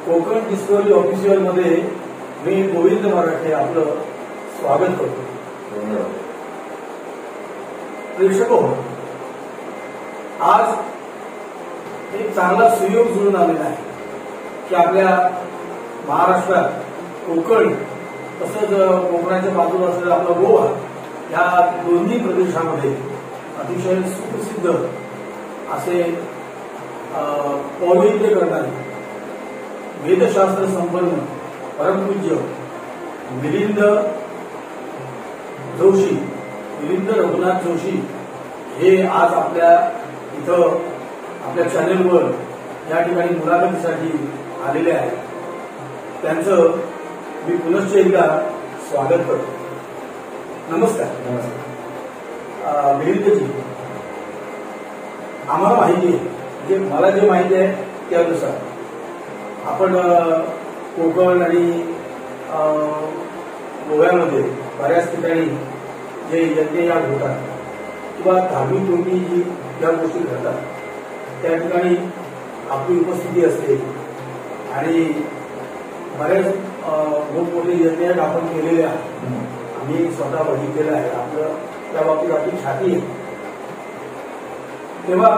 Konkan discovery official मध्ये मी गोविंद मराठे आपलं स्वागत करतो. प्रेक्षको, आज एक चांगला सुयोग जुळून आलेला आहे की आपल्या महाराष्ट्रात कोकण तसंच कोकणाच्या बाजूला असलेला आपला गोवा या दोन्ही प्रदेशामध्ये अतिशय सुप्रसिद्ध असे पौरोहित्य करणारे वेदशास्त्र संपन्न परमपूज्य मिलिंद रघुनाथ जोशी हे आज आपल्या इथं आपल्या चॅनेलवर या ठिकाणी मुलाखतीसाठी आलेले आहेत. त्यांचं मी पुनश्च एकदा स्वागत करतो. नमस्कार. मिलिंदजी, आम्हाला माहिती आहे, म्हणजे मला जे माहिती आहे त्यानुसार आपण कोकण आणि गोव्यामध्ये बऱ्याच ठिकाणी जे यज्ञयाग होतात किंवा धार्मिक टोपी जी ज्या गोष्टी घडतात त्या ठिकाणी आपली उपस्थिती असते आणि बऱ्याच मोठमोठे यज्ञयाग आपण केलेले आहेत. आम्ही स्वतः बघितलेलं आहे. आपलं त्या बाबतीत आपली ख्याती आहे. तेव्हा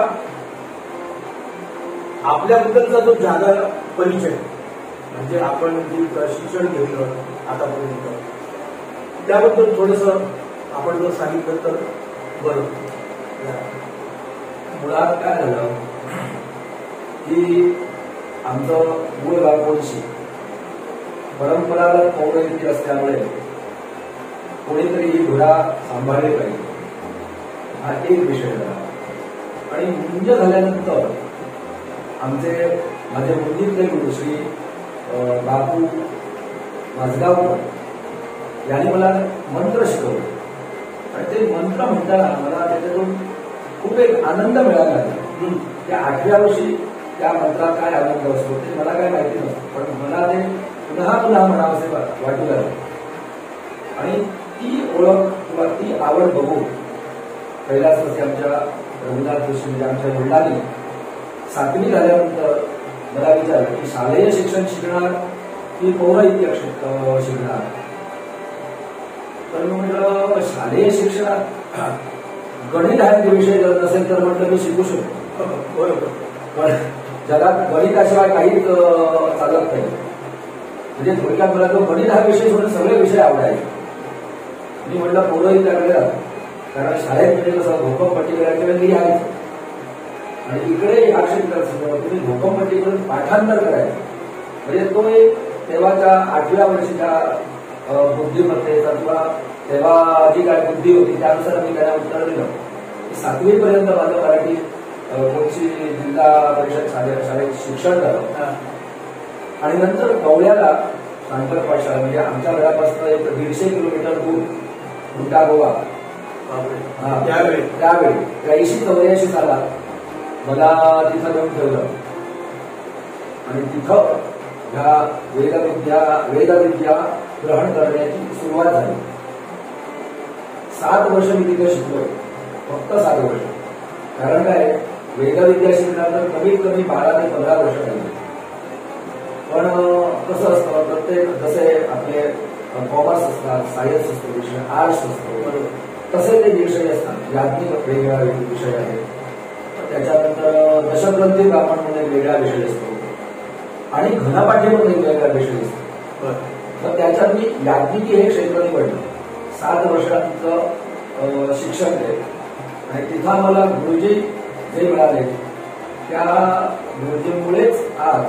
आपल्याबद्दलचा जो जादा परिचय म्हणजे आपण जे शिक्षण घेतलं आतापर्यंत त्याबद्दल थोडंसं आपण जर सांगितलं तर बरं. मुळात काय झालं की आमचं मूळ गाव कोणशी परंपरागत पौरोहित्य असल्यामुळे कोणीतरी ही धुरा सांभाळली पाहिजे हा एक विषय झाला. आणि मुंज झाल्यानंतर माझे मुंजीतले गुरु श्री बापू माझगावकर यांनी मला मंत्र शिकवले आणि ते मंत्र म्हणताना मला त्याच्यातून खूप एक आनंद मिळाला. त्या 8व्या वर्षी त्या मंत्रात काय आनंद असतो ते मला काय माहिती नसतं, पण मला ते पुन्हा म्हणावंसे वाटू लागलं. आणि ती ओळख किंवा ती आवड बघून कैलासवासी आमच्या रघुनाथ जोशी म्हणजे आमच्या वडिलांनी 7वी झाल्यानंतर मला विचारलं की शालेय शिक्षण शिकणार की पौरोहित्य शिकणार. तर मी म्हटलं शालेय शिक्षणात गणित हा विषय जर नसेल तर म्हटलं मी शिकू शकतो. बरोबर. पण जगात गणिताशिवाय काहीच चालत नाही. म्हणजे थोडक्यात मला तो गणित हा विषय सोडून सगळे विषय आवडायचे. मी म्हटलं पौरोहित्याकडे जातो, कारण शाळेत म्हणजे कसं भोकंपट्टी करायच्या वेळी लिहायचं आणि इकडे या क्षेत्रात तुम्ही भोकंपट्टी करून पाठांतर करायचं. म्हणजे तो एक तेव्हाच्या 8व्या वर्षीच्या बुद्धिमत्तेचा किंवा तेव्हा जी काय बुद्धी होती त्यानुसार मी त्यांना उत्तर दिलं. 7वी पर्यंत माझं मराठी कोणची जिल्हा परिषद शाळेत शिक्षण झालं आणि नंतर गवळ्याला सांगपर पाठशाळा म्हणजे आमच्या घरापासून एक 150 किलोमीटर दूर उंटा गोवा. त्यावेळी 83-84 सालात मला तिथं घेऊन ठेवलं आणि तिथं ह्या वेदविद्या ग्रहण करण्याची सुरुवात झाली. 7 वर्ष मी तिथे शिकलोय, फक्त 7 वर्ष. कारण काय वेदविद्या शिकणार तर कमीत कमी 12 ते 15 वर्ष झाली. पण कसं असतं प्रत्येक जसे आपले कॉमर्स असतात, सायन्स असतो विषय, आर्ट्स असतो, तसे ते विषय असतात. याज्ञिक वेगळा विषय आहे, त्याच्यानंतर दशग्रंथी ब्राह्मण म्हणून वेगळा विषय असतो आणि घनपाठी म्हणून वेगळा विषय असतो. तर त्याच्यात मी याज्ञिकी हे क्षेत्र निवडलं. 7 वर्षांचं शिक्षण केलं आणि तिथं मला गुरुजी जे मिळाले त्या गुरुजींमुळेच आज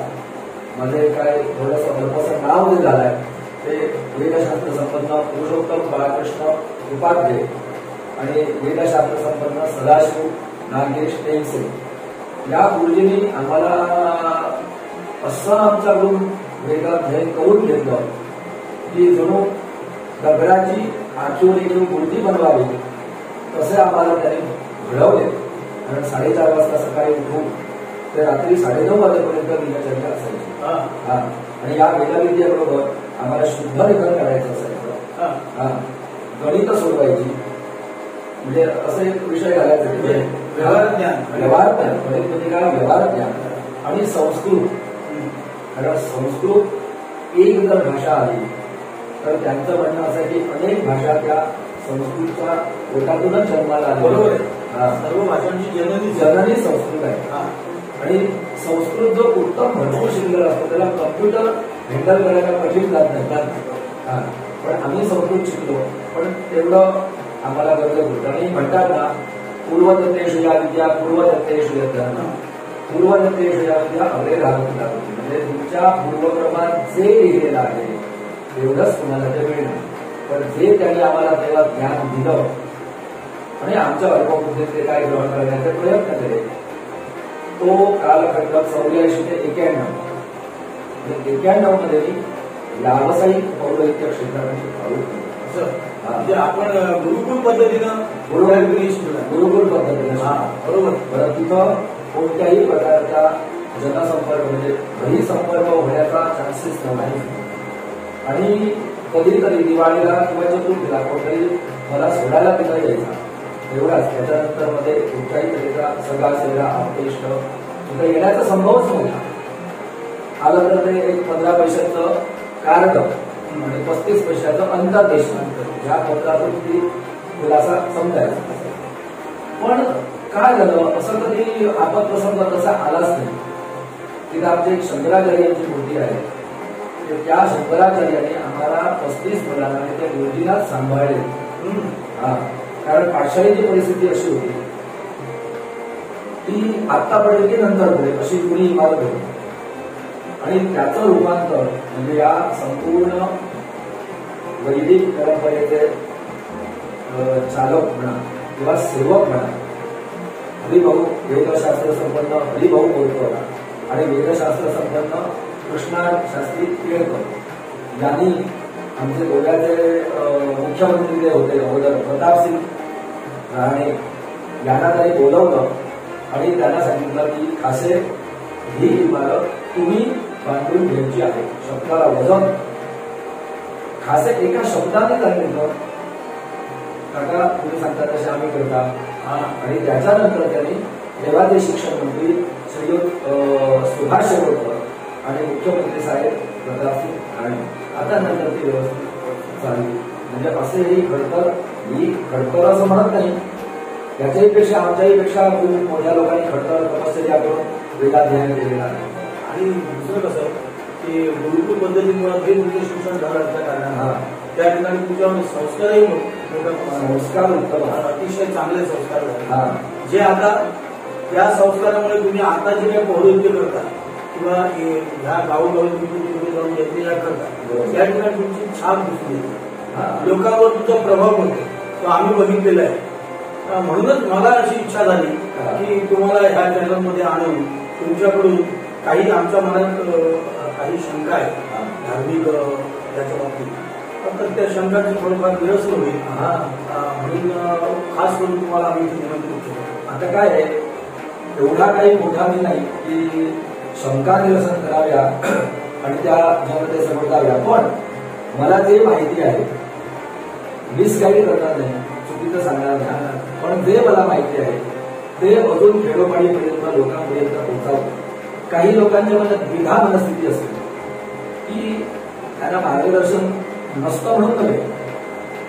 माझे काय थोडंसं नाव जे झालंय ते वेदशास्त्र संपन्न पुरुषोत्तम बाळकृष्ण उपाध्ये आणि वेदशास्त्र संपन्न सदाशिव नागेश टेंगसे या गुरुजींनी आम्हाला असं आमच्याकडून वेदाध्ययन करून घेतलं की जणू दगडाची आठवणी घेऊन मूर्ती बनवावी तसे आम्हाला त्यांनी घडवले. कारण 4:30 वाजता सकाळी उठून ते रात्री 9:30 वाजेपर्यंत दिनचर्या असायची. आणि या वेदविद्येबरोबर आम्हाला शुद्ध लेखन करायचं असायचं. गणित सोडवायची म्हणजे असं एक विषय घालायचा व्यवहार ज्ञान, गणित म्हणजे काय व्यवहार ज्ञान आणि संस्कृत कारण संस्कृत एक जर भाषा आली तर त्यांचं म्हणणं असं की अनेक भाषा त्या संस्कृतच्या पोटातूनच जन्माला आली. बरोबर आहे. सर्व भाषांची जननी संस्कृत आहे. आणि संस्कृत जो उत्तम भरपूर शिकलेला असतो त्याला कम्प्युटर हँडल करायला कठीण जात नाही. पण आम्ही संस्कृत शिकलो पण तेवढं आम्हाला गरज होतं. आणि म्हणतात ना पूर्वदत्तेषु या विद्या पूर्वदत्तेषु यज्ञ पूर्वदत्तेषु या विद्या अग्रे राहत. म्हणजे तुमच्या पूर्वक्रमात जे लिहिलेलं आहे तेवढंच तुम्हाला ते मिळणार. पण जे त्यांनी आम्हाला तेव्हा ज्ञान दिलं आणि आमच्या अल्पबुद्धीत ते काय ग्रहण करण्याचे प्रयत्न केले तो कालखंड 84 ते 91 मध्ये व्यावसायिक पौरोहित्य क्षेत्रामध्ये म्हणजे आपण गुरुकुल पद्धतीनं गुरुकुल पद्धतीनं बरोबर. तिथं कोणत्याही प्रकारचा जनसंपर्क म्हणजे घरी संपर्क होण्याचा चान्सेस नाही. आणि कधीतरी दिवाळीला किंवा चतुर्थीला कोणतरी मला सोडायला तिथं यायचा एवढाच. त्याच्यानंतर मध्ये कुठल्याही तऱ्हेचा सगळा सगळा आपतेष्ट तिथं येण्याचा संभवच नव्हता. आलं तर ते एक 15 पैशाचं कार्ड आणि 35 पैशाचं अंतर्देश या पत्रातून ती खुलासा समजायचा. पण काय झालं असं कधी आपत्प्रसंग तसा आलाच नाही. तिथं आमची एक शंकराचार्यांची मूर्ती आहे. त्या शंकराचार्याने आम्हाला 35 मुलांना त्या मूर्तीलाच सांभाळले. कारण पाठशाळेची परिस्थिती अशी होती ती आत्ता पडेल की नंतर पडेल अशी जुनी इमारत होती. आणि त्याचं रूपांतर म्हणजे या संपूर्ण वैदिक परंपरेचे चालक म्हणा किंवा सेवक म्हणा हरिभाऊ वेदशास्त्र संपन्न हरिभाऊ बोलतो आणि वेदशास्त्र संपन्न कृष्णा शास्त्री केळकर यांनी आमचे गोव्याचे मुख्यमंत्री जे होते अगोदर प्रतापसिंग राणे यांना त्यांनी बोलवलं आणि त्यांना सांगितलं की खासे ही इमारत तुम्ही बांधून घ्यायची आहे. शब्दाला वजन खासे एका शब्दाने सांगितलं काका तुम्ही सांगता तसे आम्ही करता. आणि त्याच्यानंतर त्यांनी देवाचे शिक्षण मंत्री श्रीयुत सुभाष शिरोडकर आणि मुख्यमंत्री साहेब प्रतापसिंग राणे आता नंतर ती व्यवस्थित झाली. म्हणजे असे ही खडतर ही खडतर असं म्हणत नाही याच्याही पेक्षा आमच्याही पेक्षा खूप मोठ्या लोकांनी खडतर तपश्चर्या करून वेदाध्ययन केलेला आहे. आणि दुसरं कसं की गुरुकुल पद्धतीमुळे जे तुमचं शिक्षण झालं त्या कारणानं त्या ठिकाणी तुमच्यावर संस्कारही संस्कार उत्तम अतिशय चांगले संस्कार झाले. जे आता या संस्कारामुळे तुम्ही आता जे काही पौरोहित्य करता किंवा ह्या गावोगावी तुम्ही जाऊन यज्ञ करता त्या ठिकाणी तुमची छाप दिसून येते. लोकांवर तुमचा प्रभाव पडतो तो आम्ही बघितलेला आहे. म्हणूनच मला अशी इच्छा झाली की तुम्हाला ह्या चॅनलमध्ये आणून तुमच्याकडून काही आमच्या मनात काही शंका आहे धार्मिक याच्या बाबतीत तर त्या शंकाची थोडंफार निरसन होईल म्हणून खास करून तुम्हाला आम्ही निमंत्रित केलं. आता काय आहे एवढा काही मोठा मी नाही की शंका निरसन कराव्या आणि त्या जनते समोर जाव्या. पण मला जे माहिती आहे मिसगाईड करणार नाही चुकीचं सांगणार नाही. पण जे मला माहिती आहे ते अजून खेडोपाडीपर्यंत लोकांपर्यंत पोहोचावं. काही लोकांच्या मनात द्विधा मनस्थिती असते की त्यांना मार्गदर्शन नसतं म्हणून नव्हे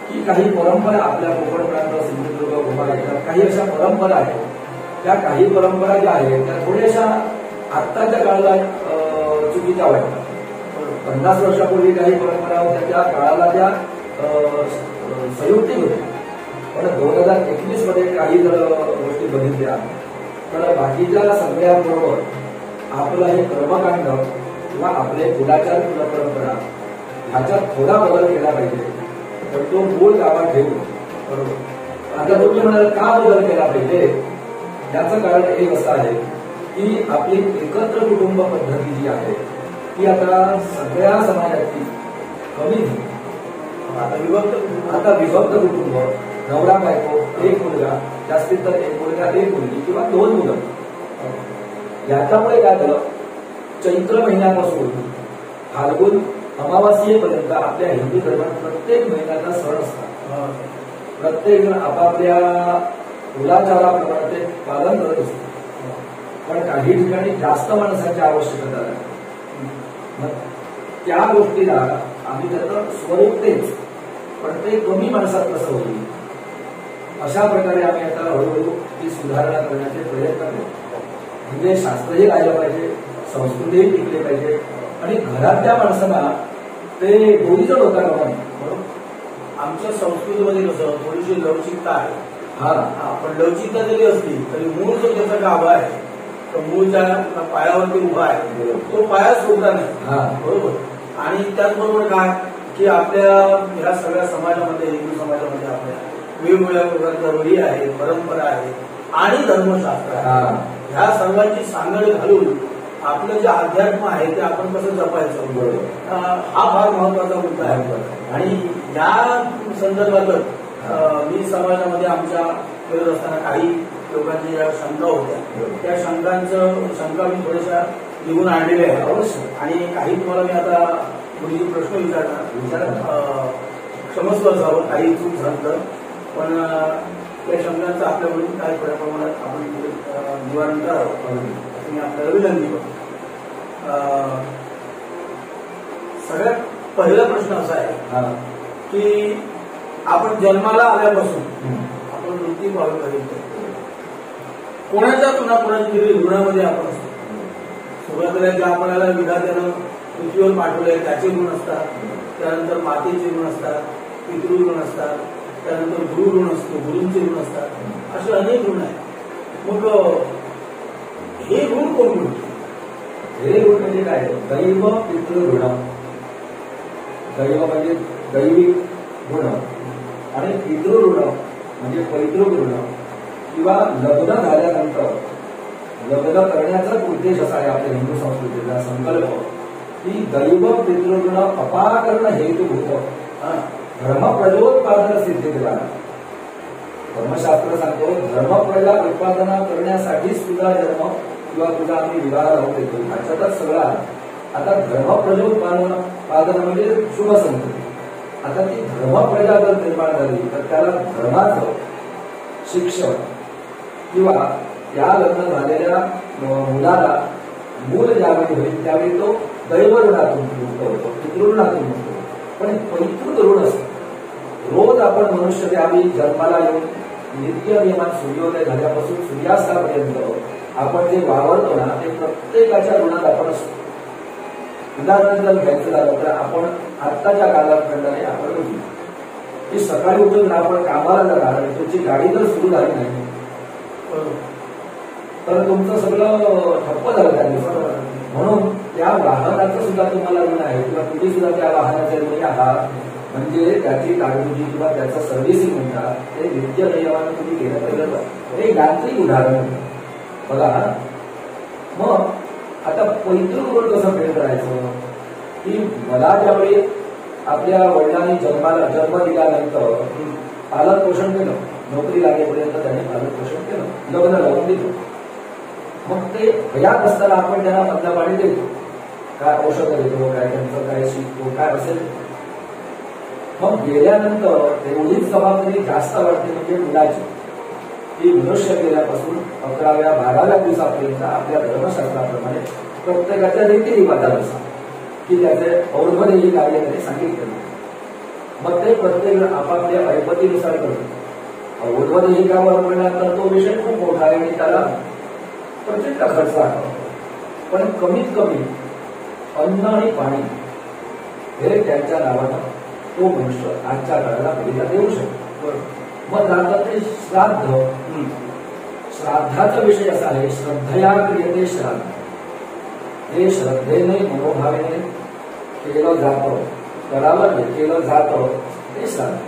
की काही परंपरा आपल्या कोकण प्रांत सिंधुदुर्ग गोवा येतात काही अशा परंपरा आहेत. त्या काही परंपरा ज्या आहेत त्या थोड्याशा आत्ताच्या काळाला चुकीच्या वाटतात. 50 वर्षापूर्वी काही परंपरा होत्या त्या काळाला त्या संयुक्तिक होत्या. पण 2021 मध्ये काही जर गोष्टी बघितल्या तर बाकीच्या सगळ्यांबरोबर आपलं हे कर्मकांड किंवा आपले कुलाचार कुलपरंपरा ह्याच्यात थोडा बदल केला पाहिजे. तर तो मूळ गावात ठेवून बरोबर. आता तुम्ही म्हणाल का बदल केला पाहिजे याचं कारण एक असं आहे की आपली एकत्र कुटुंब पद्धती जी आहे ती आता सगळ्या समाजाची कमी झाली. आता विभक्त कुटुंब नवरा बायको एक मुलगा जास्तीत तर एक मुलगा एक मुलगी किंवा 2 मुलं. याच्यामुळे काय झालं चैत्र महिन्यापासून फाल्गुन अमावास्येपर्यंत आपल्या हिंदू धर्मात प्रत्येक महिन्याचा सण असतात. प्रत्येक जण आपापल्या कुलाचाराप्रमाणे ते पालन करत असतो. पण काही ठिकाणी जास्त माणसांची आवश्यकता आहे त्या गोष्टीला आम्ही त्याचं स्वरूप तेच, पण ते कमी माणसात कसं होईल अशा प्रकारे आम्ही आता हळूहळू ती सुधारणा करण्याचे प्रयत्न करतो. म्हणजे शास्त्रही राहिलं पाहिजे, संस्कृतीही टिकली पाहिजे आणि घरातल्या माणसांना ते दोन्हीचं डोका नव्हतं. आमच्या संस्कृतीमध्ये कसं थोडीशी लवचिकता आहे. हा, पण लवचिकता जरी असली तरी मूळ जो त्याचा गाभा आहे, तो मूळच्या पायावरती उभा आहे, तो पाया सोडला नाही. बरोबर. आणि त्याचबरोबर काय की आपल्या ह्या सगळ्या समाजामध्ये, हिंदू समाजामध्ये आपल्या वेगवेगळ्या प्रकारच्या रूढी आहेत, परंपरा आहेत आणि धर्मशास्त्र आहे. ह्या सर्वांची सांगड घालून आपलं जे अध्यात्म आहे ते आपण कसं जपायचं, हा फार महत्वाचा मुद्दा आहे. आणि या संदर्भातच मी समाजामध्ये आमच्या फिरत असताना काही लोकांच्या ज्या शंका होत्या, त्या शंका मी थोड्याशा निघून आणलेल्या आहेत. आणि काही तुम्हाला मी आता मुलीचे प्रश्न विचारणार, क्षमस्व असावं काही चूक झालं, पण त्या शंकांचं आपल्याकडून काही थोड्या प्रमाणात आपण निवारण करावं असं मी आपल्याला विनंती करतो. सगळ्यात पहिला प्रश्न असा आहे की आपण जन्माला आल्यापासून आपण मृत्यू पावेपर्यंत कोणाच्या कोणाची तरी ऋणामध्ये आपण असतो. सुरुवातीला ज्या आपल्याला विधात्यानं पृथ्वीवर पाठवलंय त्याचे गुण असतात, त्यानंतर मातेचे गुण असतात, पितृऋण असतात, त्यानंतर गुरु ऋण असतो, गुरूंचे ऋण असतात, असे अनेक ऋण आहेत. मग हे ऋण कोण म्हणतो? हे ऋण म्हणजे काय? दैव पितृ ऋण. दैव म्हणजे दैविक गुण आणि पितृ ऋण म्हणजे पैतृक ऋण. किंवा लग्न झाल्यानंतर लग्न करण्याचाच उद्देश असा आहे आपल्या हिंदू संस्कृतीचा संकल्प की दैव पितृ ऋण अपाकरण हेतुभूत धर्मप्रजोत्पादन सिद्धीला. धर्मशास्त्र सांगतो धर्मप्रजा उत्पादना करण्यासाठीच तुझा जन्म किंवा तुझा आम्ही विवाह लावून देतो, ह्याच्यातच सगळा. आता धर्मप्रजोत्पादन म्हणजे शुभ संस्कृती. आता ती धर्मप्रजा जर निर्माण झाली तर त्याला धर्माचं शिक्षण किंवा त्या लग्न झालेल्या मुलाला मूल ज्यावेळी होईल त्यावेळी तो दैवऋणातून मुक्त होतो, पितृऋणातून मुक्त होतो. पण पैतृक ऋण असतं. रोज आपण मनुष्य त्यावेळी जन्माला येऊन नित्य नियमात सूर्योदय झाल्यापासून सूर्यास्तापर्यंत आपण जे वावरतो ना ते प्रत्येकाच्या ऋणात आपण असतो. उदाहरण जर घ्यायचं झालं तर आपण आत्ताच्या कालखंडाने आपण बघू की सकाळी उठून आपण कामाला जाणार आणि तुमची गाडी जर सुरू झाली नाही तर तुमचं सगळं ठप्प झालं त्या दिवसात. म्हणून त्या वाहनाचं सुद्धा तुम्हाला ऋण आहे किंवा तुम्ही सुद्धा त्या वाहनाचे ऋणी आहात. म्हणजे त्याची काळजी किंवा त्याचं सर्व्हिसिंग म्हणतात ते नित्य नियमानं तुम्ही केलं पाहिजे. हे यांत्रिक उदाहरण बघा. मग आता पैतृक ऋण कसं फेड करायचं की मला ज्यावेळी आपल्या वडिलांनी जन्म दिल्यानंतर पालन पोषण केलं, नोकरी लागेपर्यंत त्याने पालन पोषण केलं, लग्न लावून दिलं. मग ते हयात असताना आपण त्यांना मधलं पाणी देतो, काय औषधं देतो, काय त्यांचं काय शिकतो, काय असेल. मग गेल्यानंतर तेवढीच जबाबदारी जास्त वाटते म्हणजे मुलाची. की मनुष्य गेल्यापासून 11व्या 12व्या दिवसापर्यंत आपल्या धर्मशास्त्राप्रमाणे प्रत्येकाच्या रीतिरिवाजानुसार की त्याचे और्ध्वदेही कार्य त्यांनी सांगितलं. मग ते प्रत्येक आपापल्या ऐपतीनुसार करतो. और्ध्वदेही कामावर म्हणल्यानंतर तो विषय खूप मोठा आहे आणि त्याला प्रचंड खर्च आहे. पण कमीत कमी अन्न आणि पाणी हे त्यांच्या नावानं तो मनुष्य आजच्या काळाला पिढीला देऊ शकतो. मग जातं ते श्राद्ध. श्राद्धाचा विषय असा आहे श्रद्धया क्रियते श्राद्ध. हे श्रद्धेने मनोभावेने केलं जातं, करावं केलं जातं ते श्राद्ध.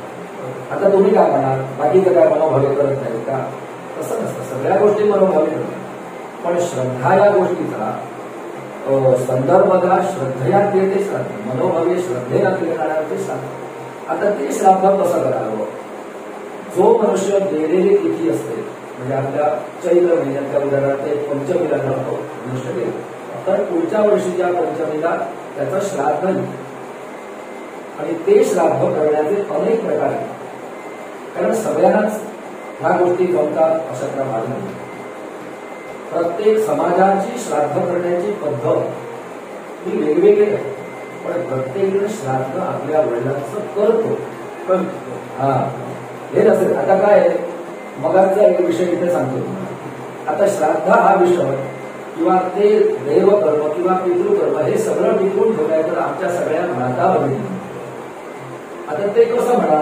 आता तुम्ही काय म्हणाल बाकीचं काय मनोभावे करत नाही का? तसं नसतं. सगळ्या गोष्टी मनोभावे करतात. पण श्रद्धा या गोष्टीचा संदर्भाला श्रद्धया क्रियते श्राद्ध, मनोभावे श्रद्धेला केलं जाणार ते श्राद्ध. आता ते श्राद्ध कसं करावं? जो मनुष्य गेलेली तिथी असते म्हणजे आपल्या चैत्र महिन्याच्या उदाहरणार्थ पंचमीला जातो मनुष्य गेला तर पुढच्या वर्षीच्या पंचमीला त्याचं श्राद्ध नाही. आणि ते श्राद्ध करण्याचे अनेक प्रकार आहेत. कारण सगळ्यांनाच ह्या गोष्टी जमतात अशातला भाग नाही. प्रत्येक समाजाची श्राद्ध करण्याची पद्धत ही वेगवेगळी आहे, पण प्रत्येक श्राद्ध आपल्या वडिलांचं करतो. हा, हे नसेल. आता काय आहे, मगाचा एक विषय इथे सांगतो तुम्हाला. आता श्राद्ध हा विषय किंवा ते देवकर्म किंवा पितृकर्म हे सगळं टिकून ठेवलंय तर आमच्या सगळ्या माता भगिनी. आता ते कसं म्हणा,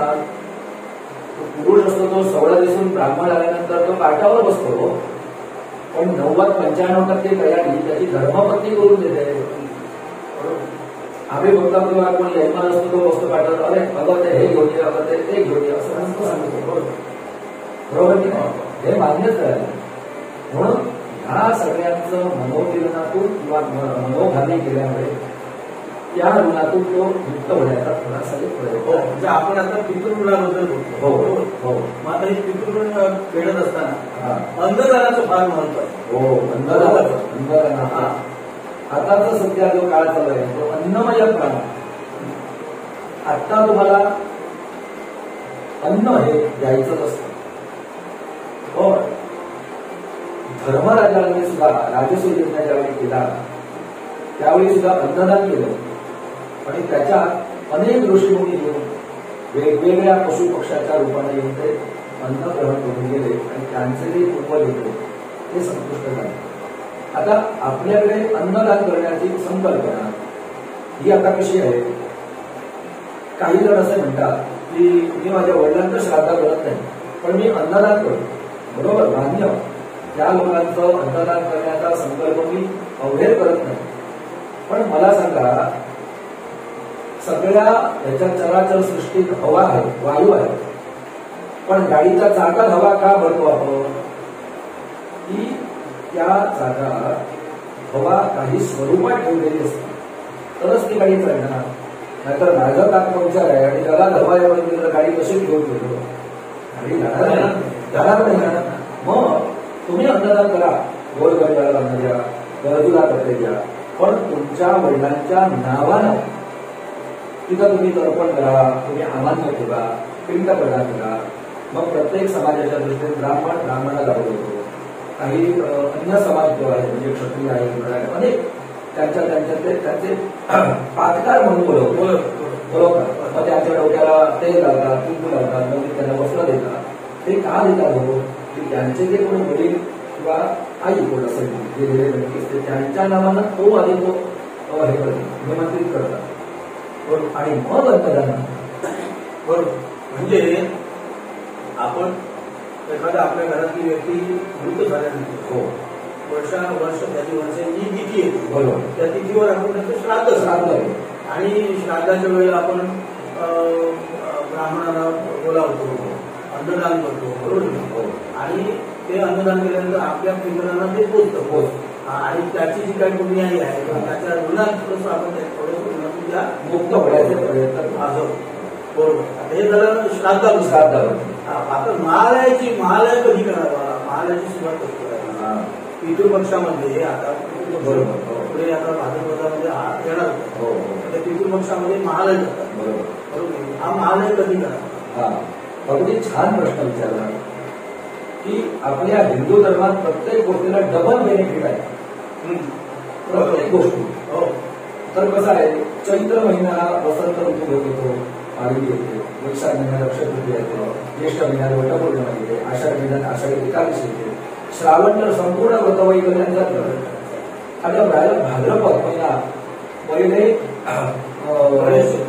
पुरुष असतो तो 16 दिवसून ब्राह्मण आल्यानंतर तो काठावर बसतो, पण 90-95% तयारी त्याची धर्मपत्नी करून देते. आम्ही बघता किंवा कोण यजमान असतो तो बसतो काठावर, अरे अगं ते हे घेऊन ये, अगं ते घेऊन ये, असं म्हणतो सांगतो. बरोबर की नाही? हे मान्यच करायला. म्हणून ह्या सगळ्यांचं मनोकिरणातून किंवा मनोभावी केल्यामुळे या ऋणातून तो मुक्त होण्याचा थोडासा प्रयोग. म्हणजे आपण आता पितृऋणाबद्दल बोलतो. हो हो. मग आता हे पितृऋण फेडत असताना अन्नदानाचं फार महत्व आहे. हो, अन्नदान. आताचा सध्या जो काळ चालू आहे तो अन्नमय प्राण. आता तुम्हाला अन्न हे द्यायचंच असतं. हो, धर्मराजांनी सुद्धा राजसूय यज्ञ ज्यावेळी केला त्यावेळी सुद्धा अन्नदान केलं आणि त्याच्यात अनेक ऋषीमुनी येऊन वेगवेगळ्या पशु पक्ष्याच्या रूपाने येऊन ते अन्न ग्रहण करून गेले आणि त्यांचे जे पूर्वज होते ते संतुष्ट झाले. आता आपल्याकडे अन्नदान करण्याची संकल्पना ही आता कशी आहे, काही जण असे म्हणतात की मी माझ्या वडिलांचं श्राद्ध करत नाही पण मी अन्नदान करतो. बरोबर, मान्य. त्या लोकांचं अन्नदान करण्याचा संकल्प मी अवघड करत नाही. पण मला सांगा, सगळ्या याच्या चराचर सृष्टीत हवा आहे, वायू आहे, पण गाडीच्या चाकात हवा का भरतो आपण? की त्या चाकात हवा काही स्वरूपात ठेवलेली असते तरच ती गाडी चालणार. नाहीतर माझं चाक पंक्चर आहे आणि त्याला हवा एवढं गाडी कशी घेऊन गेलो, गाडी जाणार नाही. मग तुम्ही अन्नदान करा, गोरगरिबाला अन्न द्या, गरजूला कपडे द्या, पण तुमच्या वडिलांच्या नावानं तिथं तुम्ही तर्पण करा, तुम्ही अमान्य ठेवा, पिंड प्रदान करा. मग प्रत्येक समाजाच्या दृष्टीने ब्राह्मणाला बोलवतो, काही अन्य समाज जो आहे म्हणजे क्षत्रिय आहे, अनेक त्यांचे पातकार म्हणून बोलवतो. बरोबर. मग त्यांच्या डोक्याला तेल लावतात, कुंकू लावतात, मग त्यांना वस्त्र देतात. ते का देतात हो? की त्यांचे जे कोणी वडील किंवा आई कोण असेल जे व्यक्ती असते त्यांच्या नावानं तो आधी तो हे करतात, निमंत्रित करतात आणि मग अन्नदान. बरोबर. म्हणजे आपण एखादा आपल्या घरातली व्यक्ती मृत झाल्यानंतर वर्ष त्याची वर्षांची तिथी येते. बरोबर. त्या तिथीवर आपण त्याचं श्राद्ध आणि श्राद्धाच्या वेळेला आपण ब्राह्मणाला बोलावतो, अन्नदान करतो. बरोबर. आणि ते अन्नदान केल्यानंतर आपल्या पितरांना ते पोचतं आणि त्याची जी काही पुण्याई आहे त्याच्या ऋणात थोडंसं आपण थोडं मुक्त होण्याचे प्रयत्न आहोत. बरोबर. आता हे झालं श्राद्ध. आता महालय कधी करावा, महालयाची सुरुवात कशी करायला? पितृपक्षामध्ये आता पुढे आता भाद्रपदामध्ये येणार होता, त्या पितृपक्षामध्ये महालय जातात. बरोबर. हा महालय कधी करावा? अगदी छान प्रश्न विचारला की आपल्या हिंदू धर्मात प्रत्येक गोष्टीला डबल बेनिफिट आहे. प्रत्येक गोष्टी. तर कसं आहे, चैत्र महिना वसंत ऋतू घेऊन येतो, आळी येते, वैशाख महिन्यात अक्षय तृतीया येते, ज्येष्ठ महिन्यात वटपौर्णिमा येते, आषाढ महिन्यात आषाढी एकादशी येते, श्रावण तर संपूर्ण व्रतवैकल्यांचा आता भाद्रपद महिना पहिले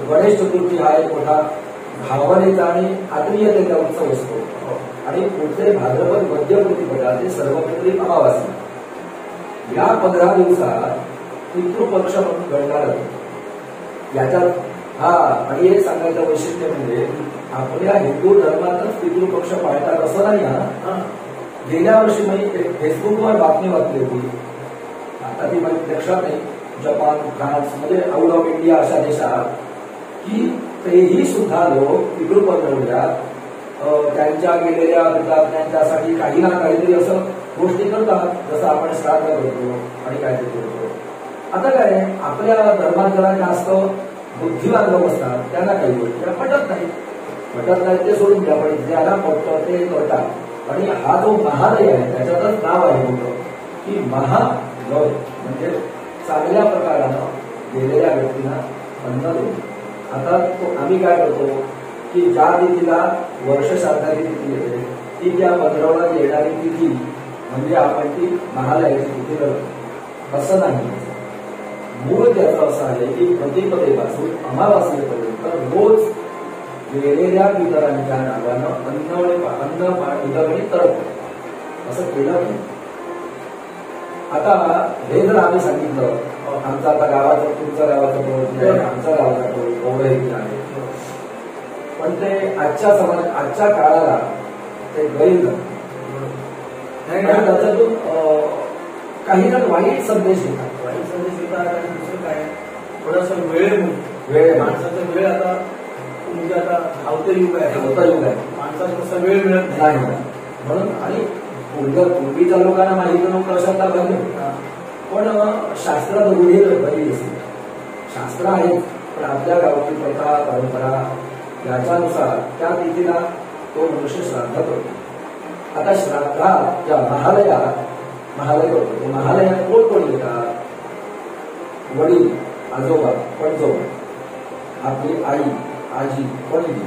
गणेश चतुर्थी हा एक मोठा भावनेचा आणि आत्मीयतेचा उत्सव असतो आणि पुढचे भाद्रपद मध्य प्रतिपदा ते सर्वपित्री अमावास्या. या 15 दिवसात पितृपक्ष म्हणून घडणार याच्यात आणि एक सांगायचं वैशिष्ट्य म्हणजे आपल्या हिंदू धर्मातच पितृपक्ष पाळतात असं नाही. गेल्या वर्षी मी फेसबुकवर बातमी वाचली होती, आता ती माझ्या लक्षात नाही, जपान, फ्रान्स म्हणजे आउट ऑफ इंडिया अशा देशात की तेही सुद्धा लोक पितृपक्षात त्यांच्या गेलेल्या त्यांच्यासाठी काही ना काहीतरी असं गोष्टी करतात, जसं आपण श्राद्ध करतो आणि काहीतरी करतो. आता काय आपल्या धर्मात जरा जास्त बुद्धिवान लोक असतात, त्यांना काही गोष्टी पटत नाही ते सोडून द्या, पण ज्याला पटतं ते करतात. आणि हा जो महालय आहे त्याच्यातच नाव आहे मोठं की महालय म्हणजे चांगल्या प्रकारानं गेलेल्या व्यक्तींना अन्न देऊ. आता आम्ही काय करतो की ज्या तिथीला वर्ष श्राद्धाची तिथी येते ती त्या पंधरवड्यात येणारी तिथी म्हणजे आपण ती महालयाची तिथी करतो, असं नाही. मूळ त्याचं असं आहे की प्रतिपदेपासून अमावास्येपर्यंत रोज वेगवेगळ्या पितरांच्या नावानं अन्न उदगणी करतो, असं केलं नाही. आता हे जर आम्ही सांगितलं आमचं आता गावाचं तुमच्या गावाचं प्रवचन आहे, आमच्या गावाचा एवढं हे आहे, पण ते आजच्या काळाला ते गैर त्याच्यातून काही जण वाईट संदेश घेतात. वाईट संदेश घेतात आणि दुसरं काय थोडासा वेळ माणसाचा वेळ आता म्हणजे आता धावतं युग आहे, माणसाला तसा वेळ मिळत नाही म्हणून. आणि पूर्वीच्या लोकांना माहिती नव्हतं अशातला बघ, पण शास्त्रात रूढी बरी असते. शास्त्र आहे पण आपल्या गावाची प्रथा परंपरा याच्यानुसार त्या तिथीला तो मनुष्य श्राद्ध करतो. आता श्राद्धात ज्या महालय होतो महालयात कोण कोण येतात? वडील, आजोबा, पणजोबा, आपली आई, आजी, पणजी,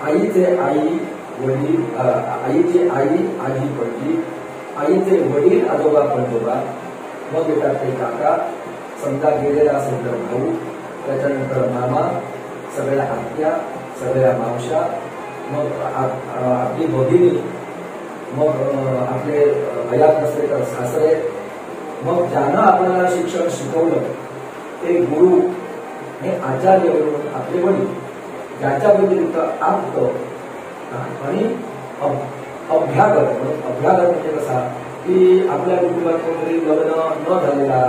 आईचे आई, वडील, आईचे आई, आजी, पणजी, आईचे वडील, आजोबा, पणजोबा, मग येतात ते काका, समजा गेलेला असेल तर भाऊ, त्याच्यानंतर मामा, सगळ्या आत्या, सगळ्या मावश्या, मग आपली भगिनी, मग आपले हयात नसले तर सासरे, मग ज्यानं आपल्याला शिक्षण शिकवलं ते गुरु हे आचार्य म्हणून आपले वडील, ज्याच्या व्यतिरिक्त आप्त आणि अभ्यागत. अभ्यागत म्हणजे कसा की आपल्या कुटुंबात कोणतरी लग्न न झालेला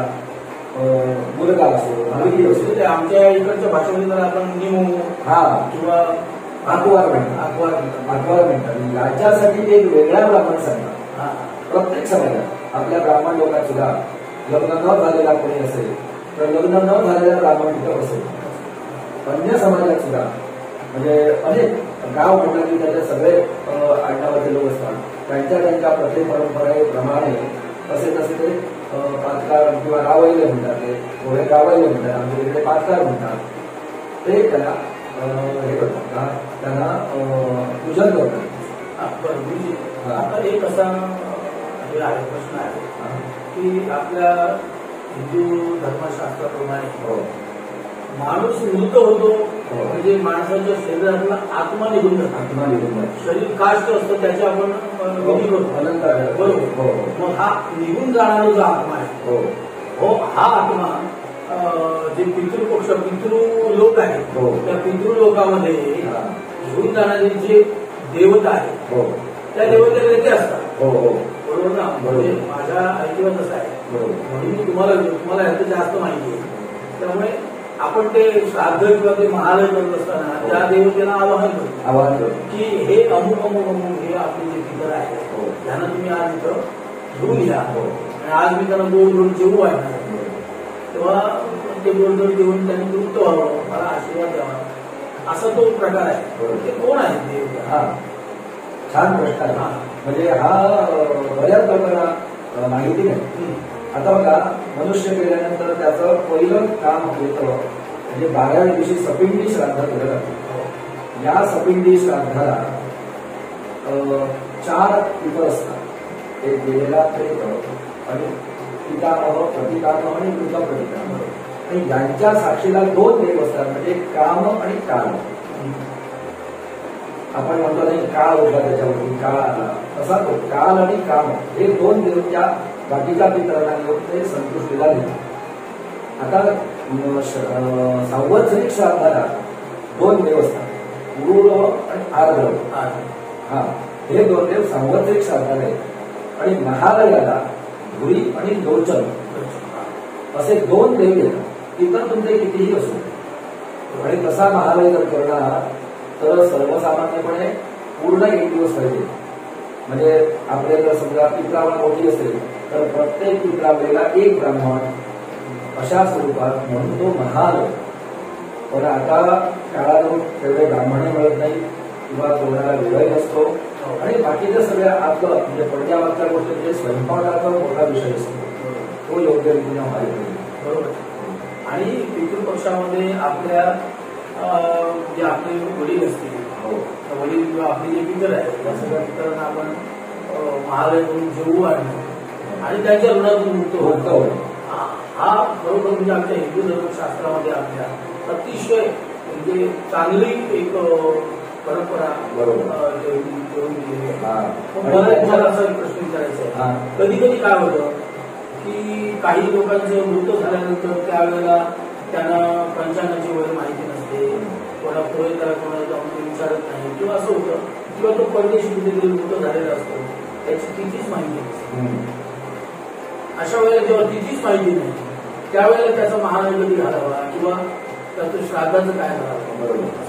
मुलगा असो, मुलगी असो, ते आमच्या इकडच्या भाषेमध्ये जर आपण निमू किंवा अखबार म्हणतात. राज्यासाठी एक वेगळ्या ब्राह्मण सांगतात. प्रत्येक समाजात आपल्या ब्राह्मण लोकात सुद्धा लग्न न झालेला कोणी असेल तर लग्न न झालेला ब्राह्मण तिथं असेल. अन्य समाजात सुद्धा म्हणजे अनेक गाव म्हटलं की त्याचे सगळे आडनावाचे लोक असतात. त्यांच्या प्रत्येक परंपरेप्रमाणे असे तसे ते पाचकार किंवा गावैले म्हणतात, ते थोडे गावैले म्हणतात, आमच्या तिकडे पाचकार म्हणतात. ते त्याला हे करतात, त्यांना पूजन करतात. आता एक असा प्रश्न आहे की आपल्या हिंदू धर्मशास्त्राप्रमाणे माणूस मृत होतो म्हणजे माणसाच्या शरीरातला आत्मा निघून जातो. शरीर काष्ट असतं त्याचे आपण विधी करतो, बरोबर. मग हा निघून जाणारा जो आत्मा आहे हा आत्मा जे पितृपक्ष पितृलोक आहे त्या पितृलोकामध्ये घेऊन जाणारे जे देवता आहे त्या देवतेकडे ते असतात, बरोबर ना. म्हणजे माझ्या ऐकिवात असं आहे म्हणून मी तुम्हाला याचं जास्त माहिती आहे. त्यामुळे आपण ते श्राद्ध किंवा ते महालय करत असताना त्या देवतेला आवाहन करतो की हे अमुक अमुक अमुक हे आपले जे पितर आहे त्यांना तुम्ही आज इथं घेऊन या आणि आज मी त्यांना गोड जेवू आहे. तेव्हा ते गोड जेवून त्यांनी तृप्त व्हावं, मला आशीर्वाद द्यावा, असा तो प्रकार आहे. ते कोण आहे देव? छान प्रश्न आहे. म्हणजे हा बऱ्याच लोकांना माहिती नाही. आता बघा, मनुष्य गेल्यानंतर त्याचं पहिलं काम येतं म्हणजे 12व्या दिवशी सपिंडी श्राद्ध केलं जातं. या सपिंडी श्राद्धाला 4 पितर असतात. एक गेलेला प्रेत आणि पितामह, प्रतिकामह आणि मृत प्रतिकामह. आणि यांच्या साक्षीला 2 देव असतात म्हणजे काम आणि काल. आपण म्हणतो नाही काळ उठला त्याच्यावरती काळ आला, तसा तो काल आणि काम हे 2 देव त्या बाकीच्या पितरांना ते संतुष्टीला देतात. आता संवत्सरिक श्राद्धाला 2 देव असतात, गुरु आणि आर्द्र. हे 2 देव संवत्सरिक श्राद्धाला आहेत. आणि महालयाला धुरी आणि लोचन असे 2 देव येतात. इतर तुमचे कितीही असो. आणि तसा महालय जर करणार तर सर्वसामान्यपणे पूर्ण 1 दिवस पाहिजे. म्हणजे आपले जर समजा पित्रावळ मोठी असेल तर प्रत्येक पित्रावळीला 1 ब्राह्मण अशा स्वरूपात म्हणून तो महालय. पण आता काळात तेवढे ब्राह्मण मिळत नाही किंवा कोणाला वेळही नसतो आणि बाकीच्या सगळ्या आपलं म्हणजे पडद्यामागच्या गोष्टी म्हणजे स्वयंपाकाचा मोठा विषय असतो, तो योग्य रीतीने व्हायला पाहिजे, बरोबर. आणि पितृपक्षामध्ये आपल्या जे आपले वडील असतील, वडील किंवा आपले जे पितर आहेत त्या सगळ्या पितरांना आपण महालय म्हणून जेवू आणतो आणि त्यांच्या ऋणातून मुक्त होतो. हा बरोबर म्हणजे आमच्या हिंदू धर्मशास्त्रामध्ये आपल्या अतिशय म्हणजे चांगली एक परंपरा ठेवून दिलेली आहे. मला तुम्हाला असा एक प्रश्न विचारायचा आहे, कधी कधी काय होतं की काही लोकांचं मृत्यू झाल्यानंतर त्यावेळेला त्यांना पंचांगाची वगैरे माहिती नसते, कोणा पुरोहिताला कोणाला जाऊन ते विचारत नाही किंवा असं होतं किंवा तो परदेशी कुठेतरी मृत्यू झालेला असतो त्याची तिथीच माहिती नसते. अशा वेळेला जेव्हा तिथीच माहिती नाही त्यावेळेला त्याचा महालय कधी घालावा किंवा त्याचं श्राद्धाचं काय घालावं? बरोबर.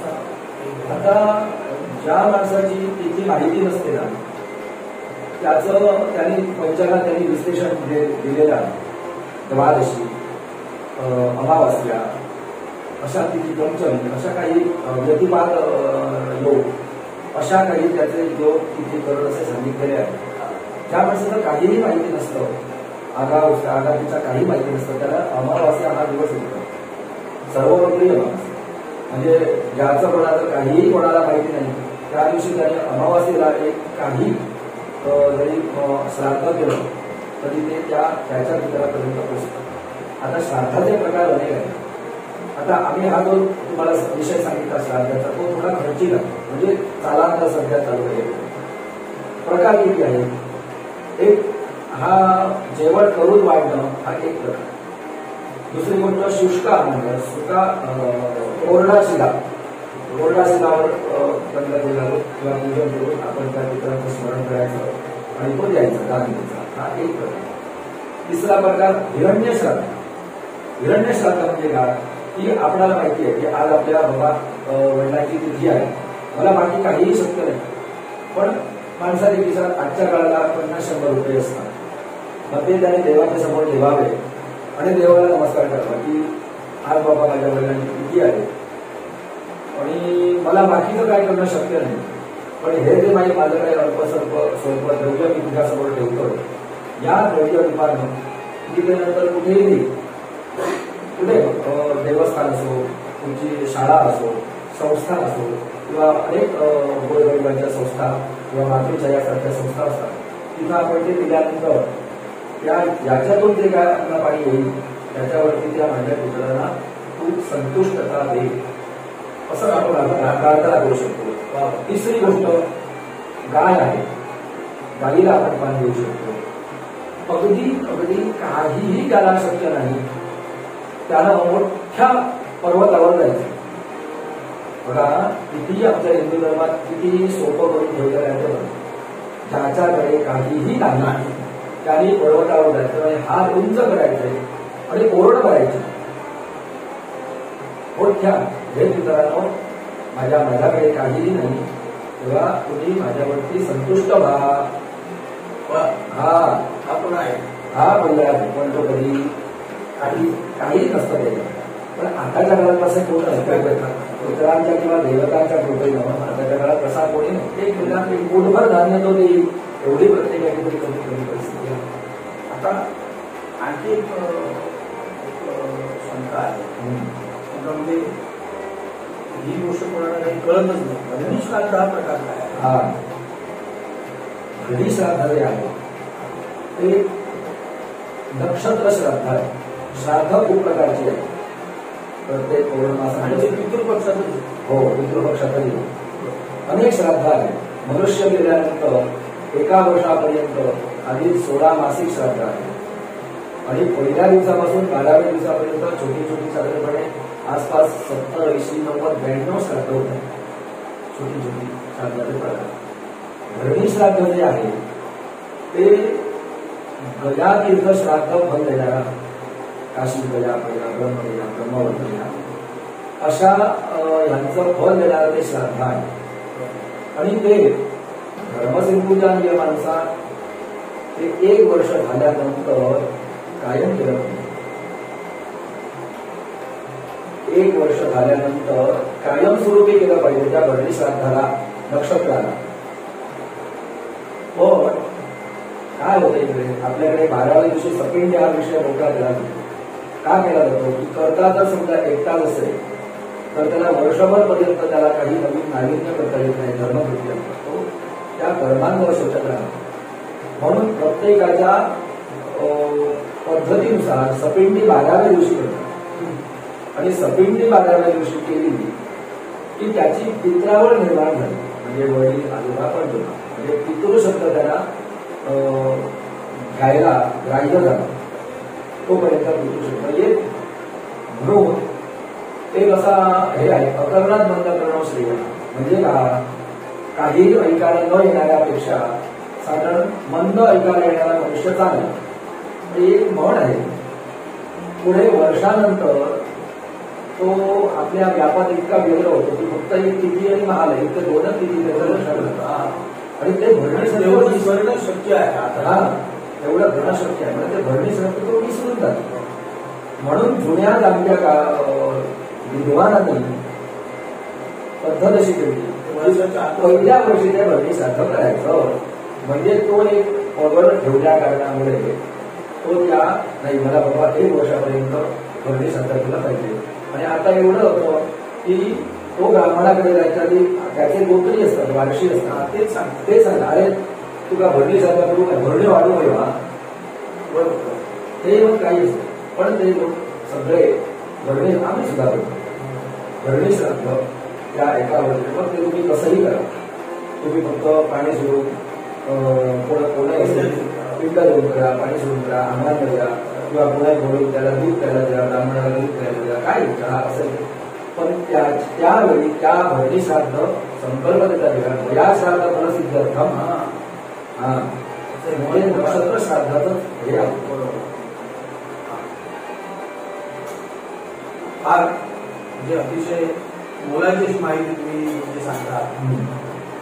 आता ज्या माणसाची तिथी माहिती नसते ना त्याचं त्यांनी पंचांगात त्यांनी विश्लेषण दिलेलं आहे. द्वादशी, अमावास्या, अशा तिथी, पंचमी, अशा काही व्यतिपात योग, अशा काही त्याचे योग तिथी करत असे सांगितलेले आहेत. ज्या माणसाचं काहीही माहिती नसतं, आगातीचा काही माहिती नसतं, त्याला अमावास्या हा दिवस येतो. सर्वप्रिय माणूस म्हणजे ज्याचं कोणाचं काहीही कोणाला माहिती नाही त्या दिवशी त्याने अमावास्येला एक काही जरी श्राद्ध केलं तरी ते त्याच्या पितरापर्यंत पोहोचतं. आता श्राद्धाचे प्रकार अनेक आहेत. आता आम्ही हा जो तुम्हाला विषय सांगितला श्राद्धाचा तो थोडा खर्चिक आहे, म्हणजे चालांतर सध्या चालू आहे. प्रकार किती आहे? एक हा जेवण करून वाढणं हा एक प्रकार. दुसरी गोष्ट शुष्क आनंद, सुका कोरडा शिलावर बंद केला किंवा पूजन करून आपण त्या पितरांचं स्मरण करायचं आणि तो द्यायचा, दान द्यायचा, हा एक प्रकार. तिसरा प्रकार हिरण्यश्राद्ध. हिरण्यश्राद्ध म्हणजे काय की आपल्याला माहिती आहे की आज आपल्या बाबा वडिलांची तिथी आहे, मला बाकी काहीही शक्य नाही, पण माणसाच्या खिशात आजच्या काळाला 50-100 रुपये असतात. मग ते त्याने देवाच्या समोर ठेवावे आणि देवाला नमस्कार करावा की आज बाबा माझ्या वडिलांची तिथी आहे आणि मला बाकीचं काय करणं शक्य नाही, पण हे जे माझं काही स्वल्प द्रव्य मी तुझ्यासमोर ठेवतो, या द्रव्य रूपानं तिच्यानंतर कुठेही कुठे देवस्थान असो, तुमची शाळा असो, संस्था असो किंवा अनेक गोरगरिबांच्या संस्था किंवा मातृछायासारख्या संस्था असतात, तिथं आपण ते दिल्यानंतर याच्यातून जे काय अन्न पाणी येईल त्याच्यावरती त्या माझ्या पितरांना तू संतुष्टता दे असं आपण प्रार्थना करू शकतो. तिसरी गोष्ट गाय आहे, गाईला आपण पाणी देऊ शकतो. अगदी काहीही त्याला शक्य नाही त्याला मोठ्या पर्वतावर जायचं. बघा किती आमच्या हिंदू धर्मात किती सोपं करून ठेवलेलं आहे. ज्याच्याकडे काहीही नाही त्याने पर्वतावर जायचं आणि हात उंच करायचे आणि ओरड करायची, मोठ्या हे पितरांनो माझ्याकडे काहीही नाही तेव्हा तुम्ही माझ्यावरती संतुष्ट व्हा. हा पण आहे, हा बोलला, पण तो कधी काही नसतं त्याच्या. पण आताच्या काळात असं कोण पितरांच्या किंवा देवतांच्या कृपेनं आताच्या काळात कसा कोणी नाही. एक पोटभर धान्य तो देईल एवढी प्रत्येकाची तरी कमी कमी परिस्थिती आहे. आता आणखी एक शंका आहे, म्हणजे ही गोष्ट कोणाला काही कळतच नाही. घडीश्राद्ध हा प्रकार काय आहे? हा घडीश्राद्ध जे आहे ते नक्षत्र श्राद्ध आहे. श्राद्ध खूप प्रकारची आहे, प्रत्येक पौर्णमासात आणि ते पितृपक्षात हो पितृपक्षातही अनेक श्राद्ध आहेत. मनुष्य गेल्यानंतर 1 वर्षापर्यंत आधी 16 मासिक श्राद्ध आहे आणि पहिल्या दिवसापासून 12व्या दिवसापर्यंत छोटी छोटी साधारणपणे आसपास 70, 80, 90, 92 श्राद्ध होत आहेत. छोटी छोटी श्राद्धाचे प्रकार. घरणी श्राद्ध जे आहे ते गया तीर्थ श्राद्ध फल देणारा, काशी गया पहिला, ब्रह्मगया, ब्रह्मवत गया अशा यांचं फल देणारं ते श्राद्ध आहे. आणि ते धर्मसिंधूच्या जे माणसा ते 1 वर्ष झाल्यानंतर कायम केलं. 1 वर्ष झाल्यानंतर कायमस्वरूपी केलं पाहिजे त्या घरणी श्राद्धाला, नक्षत्राला. पण काय होतं इकडे आपल्याकडे 12व्या दिवशी सपिंड हा विषय मोठा केला. का केला जातो की कर्ता जर समजा एकटाच असेल तर त्याला वर्षभर पर्यंत त्याला काही नवीन नाविन्य करता येत नाही, धर्मकृती तो त्या कर्मांवर शोषत राहतो. म्हणून प्रत्येकाच्या पद्धतीनुसार सपिंडी 12व्या दिवशी करतात आणि सपिंडी 12व्या दिवशी केली की त्याची पित्रावळ निर्माण झाली, म्हणजे वडील आजोबा पंजोबा, म्हणजे पितृ शब्द त्याला घ्यायला ग्राह्य झाला, तोपर्यंत पितृ शब्द येत. म्हणून एक असा हे आहे अकरणात बंद करणं श्रेय, म्हणजे काही ऐकायला न येणाऱ्यापेक्षा साधारण मंद ऐकायला येणारा मनुष्य चांगला. एक म्हण आहे, पुढे वर्षानंतर तो आपल्या व्यापात इतका व्यग्र होतो की फक्त एक तिथी आणि महाल आहे, इतकं 2च तिथी त्याच्या लक्षात राहतात आणि ते भरणे शक्य आहे. आता एवढं भरणं शक्य आहे म्हणजे ते भरणे शक्य तो विसरून जातो. म्हणून जुन्या जाणत्या विद्वानांनी पद्धत अशी केली, पहिल्या वर्षी त्या भरणी साधं करायचं, म्हणजे तो एक पगड ठेवल्या कारणामुळे तो त्या नाही मला बाबा 1 वर्षापर्यंत भरणी साधं केला पाहिजे. आणि आता एवढं होतं की तो ब्राह्मणाकडे जायच्या आधी त्याचे गोत्री असतात, वारशी असतात, ते सांगा अरे तुला भरणी साधं करू काय, भरणी वाढू व्हावा बरोबर, हे मग काही असतं. पण ते लोक सगळे भरणी आम्ही सुद्धा करतो, भरणी श्राद्ध त्या एका वर्षावर ते तुम्ही कसंही करा, तुम्ही फक्त पाणी सोडून कोणा पिंड देऊन करा, पाणी सोडून करा, आम्हाला द्या किंवा कोणा बोलून त्याला दूध प्यायला द्या, ब्राह्मणाला दूध प्यायला द्या, काय चहा असेल. पण त्यावेळी त्या भरणी श्राद्ध संकल्प त्याचा वेगळा, या श्राद्ध फलसिद्ध्यर्थम म्हणजे नक्षत्र श्राद्धाचं हे आहे. फार म्हणजे अतिशय मोलाची माहिती तुम्ही म्हणजे सांगता.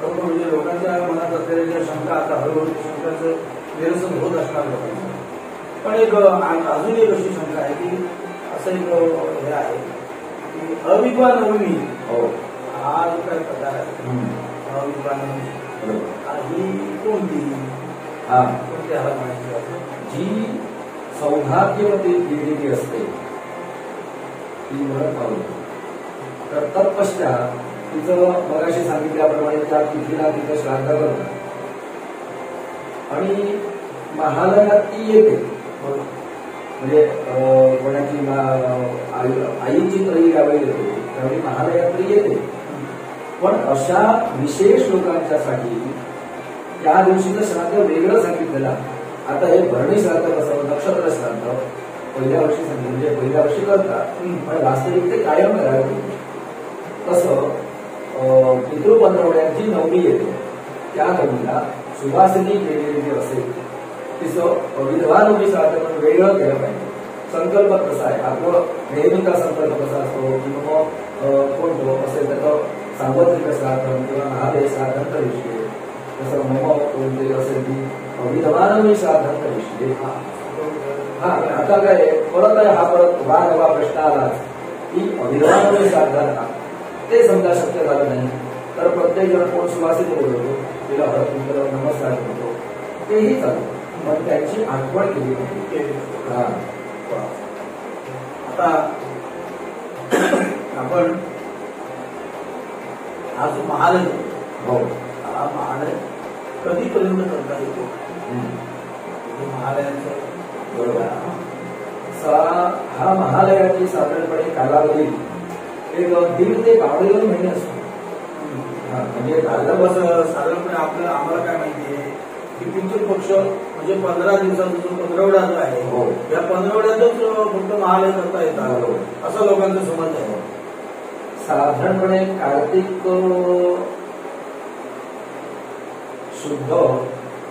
म्हणजे लोकांच्या मनात असलेल्या ज्या शंका आता हळूहळू शंकांचं निरसन होत असणार लोकांचं. पण एक अजून एक अशी शंका आहे की असं एक हे आहे की अविद्वा नवमी हा जो काही प्रकार आहे, अविद्वा नवमी ही कोणती कोणत्या माहिती जी सौभाग्यवती केलेली असते ती म्हणत पाहतो. तर तत्पश्चात तिचं मगाशी सांगितल्याप्रमाणे त्या तिथीला तिथं श्राद्ध करतात आणि महालयात ती येते. म्हणजे कोणाची आईची तरी यावेळी येते त्यावेळी महालयात्री येते. पण अशा विशेष लोकांच्यासाठी त्या दिवशीचं श्राद्ध वेगळं सांगितलेलं. आता हे भरणी श्राद्ध कसं, नक्षत्र श्राद्ध पहिल्या वर्षी सांगितलं म्हणजे पहिल्या वर्षी करतात, पण वास्तविक ते कायम करावे. तसं पितृपंधरवड्यांची नवमी येते, त्या नवमीला सुवासिनी केलेली जी असेल तिचं विधवा नवमी श्राद्ध पण वेगळं केलं पाहिजे. संकल्प कसा आहे, आपलं नेहमीचा संकल्प कसा असतो किंवा कोण असेल त्याचं सार्वत्रिक श्राद्ध किंवा महादेव श्राद्धांत विषय, जसं मम कोणते असेल की विधवा नवमी श्राद्धांत विषय. आता काय परत हा परत वा नवा प्रश्न आला की विधवा नवमी श्राद्धांना ते समजा शक्य झालं नाही तर प्रत्येक जण कोण सुवासिनी बोलवतो, तिला हळद कुंकू नमस्कार करतो, तेही चालतं. पण त्याची आठवण केली पाहिजे. आता आपण हा जो महालय हा महालय कधीपर्यंत करता येतो महालयाचं बरोबर. हा महालयाची साधारणपणे कालावधी एक 1.5 ते 2.5 महिने असतो. म्हणजे साधारणपणे आम्हाला काय माहिती आहे की पितृपक्ष म्हणजे 15 दिवसाचा जो 15वडा जो आहे या 15वड्यातच फक्त महालय करता येतात असं लोकांचं समज आहे. साधारणपणे कार्तिक शुद्ध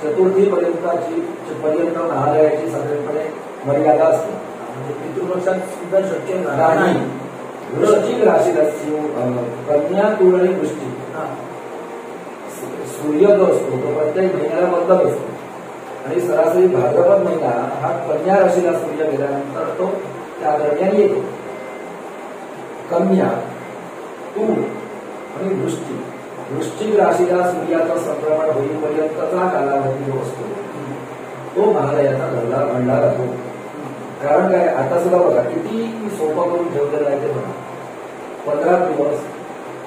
चतुर्थी पर्यंत महालयाची साधारणपणे मर्यादा असते. म्हणजे पितृपक्षात सुद्धा शक्य नाही. वृश्चिक राशीला कन्या तुळ आणि वृश्चिक सूर्य जो असतो तो प्रत्येक महिन्याला बदलत असतो आणि सरासरी भाद्रपद महिना हा कन्या राशीला सूर्य गेल्यानंतर तो त्या दरम्यान येतो. कन्या तूळ आणि वृश्चिक राशीला सूर्याचं संक्रमण होईपर्यंतचा कालावधी जो असतो तो महालयाचा घडला जातो. कारण काय आता सुद्धा बघा किती सोपं करून ठेवलेलं आहे ते बघा. 15 दिवस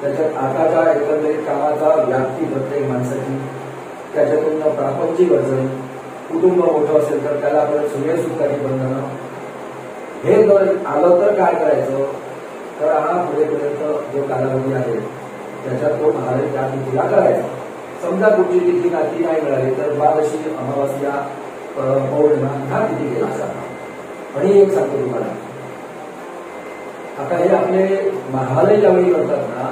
त्याच्यात आताच्या एकंदरीत कामाचा व्याप्ती प्रत्येक माणसाची, त्याच्यातून प्रापंचिक अडचणी, कुटुंब मोठं असेल तर त्याला परत सुखाची बंधनं, हे जर आलं तर काय करायचं. तर हा पुढेपर्यंत जो कालावधी आहे त्याच्यात तो महाराज त्या तिथीला करायचा. समजा कुठची तिथी नाती नाही मिळाली तर द्वादशी, अमावास्या, पौर्णिमा ह्या तिथी घ्यायचा. आणि एक सांगतो तुम्हाला, आता हे आपले महालय ज्यावेळी करतात ना,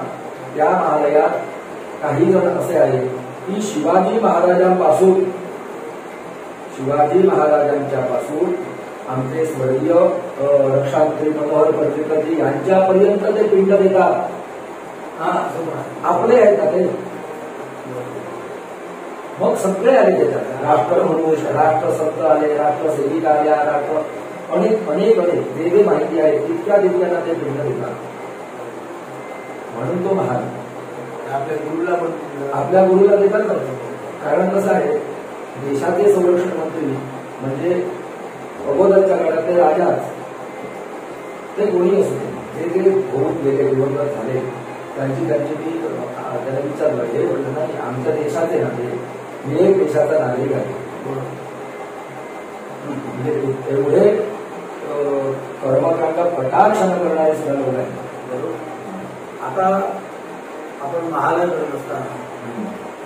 त्या महालयात काही जण असे आहे की शिवाजी महाराजांच्या पासून आमचे स्वर्गीय रक्षामंत्री मनोहर पर्रिकर यांच्यापर्यंत ते पिंड देतात. आपले आहेत ना ते. मग सगळे आले त्याच्यात, राष्ट्र म्हणून राष्ट्रसंत आले, राष्ट्रसेविका आल्या, राष्ट्र अनेक वेगळी माहिती आहे. तितक्या दिवसांना ते पिंड देतात. म्हणून तो महान आपल्या गुरुला देतात. कारण कसं आहे, देशाचे संरक्षण मंत्री म्हणजे अगोदरच्या काळातले राजाच, ते कोणी असू दे, जे होऊन गेले, दिवंगत झाले, त्यांची मी त्याला विचारलं, हे म्हटलं ना की आमच्या देशाचे नाते, मी एक देशाचा नागरिक आहे, म्हणजे एवढे कर्मकांड कटाक्षाने करणारे सुद्धा लोक आहेत. आता आपण महालय करत असताना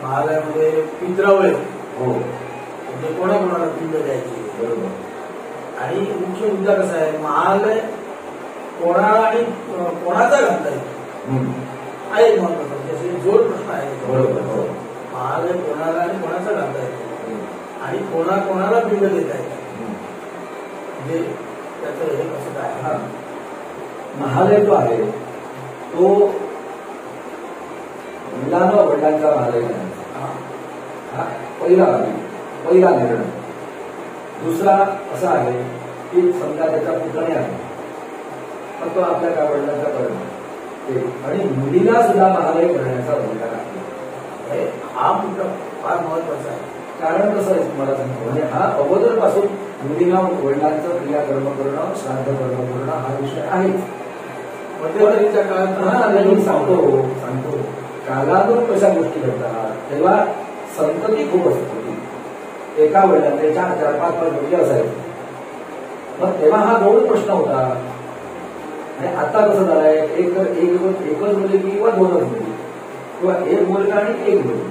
महालयामध्ये पिंजरावळे म्हणजे कोणाकोणाला पिंड द्यायची. बरोबर. आणि मुख्य मुद्दा कसा आहे, महालय कोणाला आणि कोणाचा घालता येतो हा एक महत्वाचा जोड प्रश्न आहे. महालय कोणाला आणि कोणाचा घालता येतो आणि कोणाला पिंड देता येतो, म्हणजे त्याचं हे कसं काय. महालय जो आहे तो मुलांना वडिलांचा महालय करायचा, पहिला निर्णय. दुसरा असा आहे की समजा त्याच्या पुतणे आहे पण तो आपल्या का वडिलांचा करणं, आणि मुलीला सुद्धा महालय करण्याचा अधिकार आहे. हा मुद्दा फार महत्वाचा आहे. कारण कसं आहे तुम्हाला सांगतो, म्हणजे हा अगोदर पासून मुलीला वडिलांचं क्रियाकर्म करणं, श्राद्ध कर्म करणं हा विषय आहे. मध्यंतरीच्या काळात सांगतो कालानुरूप कशा गोष्टी घडतात. तेव्हा संतती खूप असत होती, एका वडिलांचे 4-4, 5-5 मुली असायचे. मग तेव्हा हा दोन प्रश्न होता. आणि आता कसं झालंय, एकच मुलगी किंवा 2च मुली, किंवा एक मुलगा आणि एक मुलगी.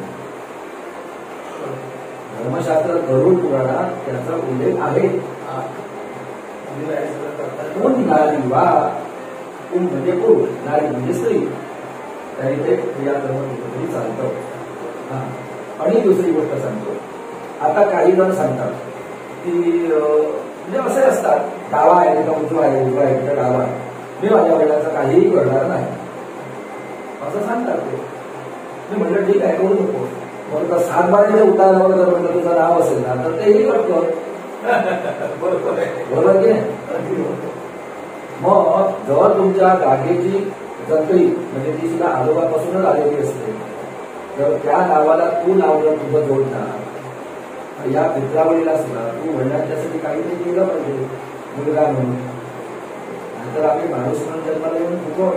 धर्मशास्त्र गरुड पुराणात त्याचा उल्लेख आहे. कोण नारी वा, कोण म्हणजे पुरुष, नारी म्हणजे स्त्री, तरी ते क्रियाकर्म चालतं. आणि दुसरी गोष्ट सांगतो, आता काही जण सांगतात की म्हणजे असे असतात, डावा आहे का उजवा आहे, उजवा आहे का डावा आहे, मी माझ्या वडिलांचा काहीही करणार नाही असं सांगतात ते. मी म्हटलं ठीक आहे, करू नको. मग 7 बारीने उतारावर जर म्हटलं तुझं नाव असेल ना तर तेही करतो. बरोबर की नाही. मग जर तुमच्या जागेची जत्री म्हणजे ती सुद्धा आजोबापासूनच आलेली असते, तर त्या नावाला तू नाव जर तुझं जोडणार, या पित्रावळीला सुद्धा तू वडिलांच्यासाठी काहीतरी केलं पाहिजे मुलगा म्हणून. नंतर आपली माणूस म्हणून जन्माला येऊन फुकट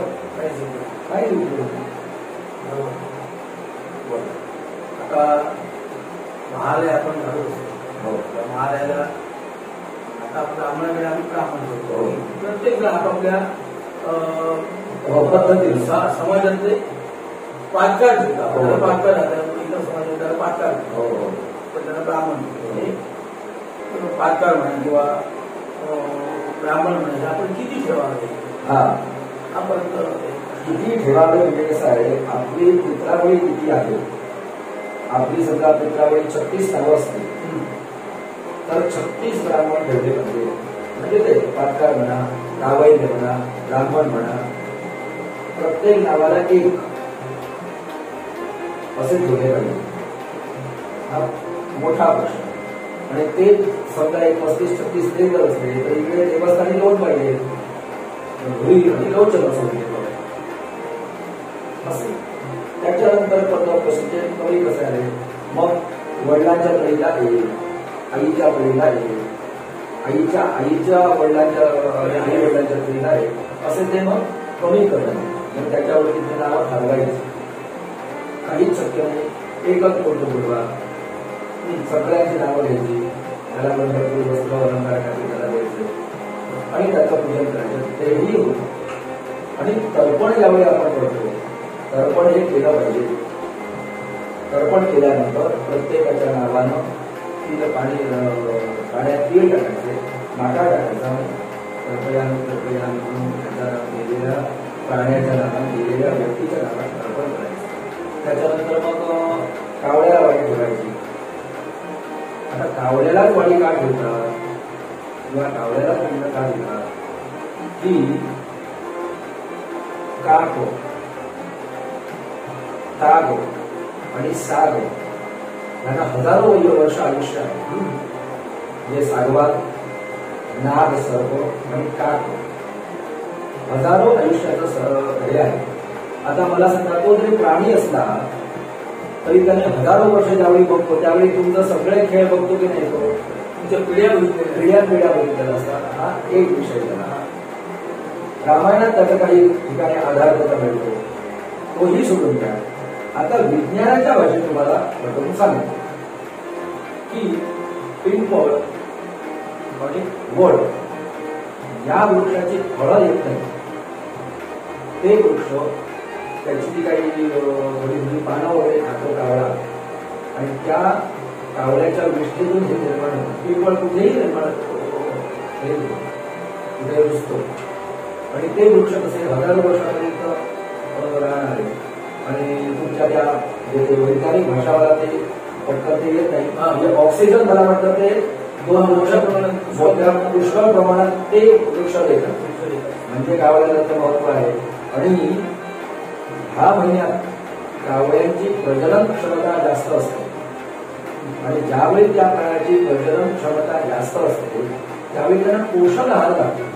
काही उपयोग. आता महालय आपण घालू शकतो. महालयाला आता ब्राह्मणाकडे आम्ही ब्राह्मण करतो. प्रत्येक जण आपापल्या पद्धतीने समाजातले पाचकार घेतात. पाचकार राहतात, इतर समाजात पाचकार पण त्यांना ब्राह्मण पाचकार म्हणा किंवा ब्राह्मण म्हणायचं. आपण किती ठेवावे, आपण किती ठेवावे म्हणजे कसं आहे, आपली पित्रावळी किती आहे, आपली सध्या पित्रावळी 36 नावं असते, तर 36 ब्राह्मण ठेवले पाहिजे. म्हणजे ते पाचकार म्हणा, गावैद्य म्हणा, ब्राह्मण म्हणा, प्रत्येक नावाला एक असे ठेवले पाहिजे. हा मोठा प्रश्न. आणि ते समजा एक 35-36 ते जर असले तर इकडे देवस्थानी 2 पाहिजे, घरी आणि लोचन असं असे. त्याच्यानंतर पद्धतीचे कमी कसे आले, मग वडिलांच्या पिढीला येईल, आईच्या पिढीला येईल, आईच्या वडिलांच्या आई वडिलांच्या स्त्रीला आहे असे ते मग कमी करणं, मग त्याच्यावरती ते नावं ठरवायची. काहीच शक्य नाही, एकच पोटबुडवा, सगळ्यांची नावं घ्यायची, त्याला भरपूर वस्त्र अलंकार टाकून त्याला द्यायचं आणि त्याचं पूजन करायचं, तेही होतं. आणि तर्पण ज्यावेळी आपण करतो, तर्पण हे केलं पाहिजे. तर्पण केल्यानंतर प्रत्येकाच्या नावानं पाण्यात तीळ टाकायचे, माटा टाकायचा, गेलेल्या प्राण्याच्या नावात, गेलेल्या व्यक्तीच्या नावात तर्पण करायचं. त्याच्यानंतर मग कावळ्याला वाडी ठेवायची. आता कावळ्यालाच वाडी का ठेवतात किंवा कावळ्याला पिंड का देतात की काको, तागो आणि सागो यांना हजारो वर्ष आयुष्य आहे. जे सागवान, नाग, सर्प आणि काक हजारो आयुष्याचं हे आहे. आता मला सांगा, तो जरी प्राणी असला तरी त्याने हजारो वर्ष ज्यावेळी बघतो त्यावेळी तुमचं सगळे खेळ बघतो की नाही, तो तुमच्या पिढ्या बघितलेला असतात. हा एक विषय झाला. रामायणात त्याचा काही ठिकाणी आधार त्याचा मिळतो, तोही सोडून द्या. आता विज्ञानाच्या भाषेत तुम्हाला वाटून सांगतो की पिंपळ आणि वड या वृक्षाची फळं येत नाही. ते वृक्ष त्याची जी काही थोडी पानं वगैरे खातो कावळा, आणि त्या कावळ्याच्या विष्ठेतून हे निर्माण होतं. पिंपळ कुठेही निर्माण कुठे रुजतो आणि ते वृक्ष कसे हजारो वर्षापर्यंत राहणार आहे. आणि तुमच्या त्या जे वैज्ञानिक भाषावाला ते पटकन ते येत नाही. म्हणजे ऑक्सिजन मला वाटतं ते 2 वर्षाप्रमाणात पुष्कळ प्रमाणात ते वृक्ष देतात. म्हणजे कावळ्याला त्याचं महत्व आहे. आणि ह्या महिन्यात कावळ्यांची प्रजनन क्षमता जास्त असते आणि ज्यावेळी त्या प्राण्याची प्रजनन क्षमता जास्त असते त्यावेळी त्यांना पोषण आहार लागतो.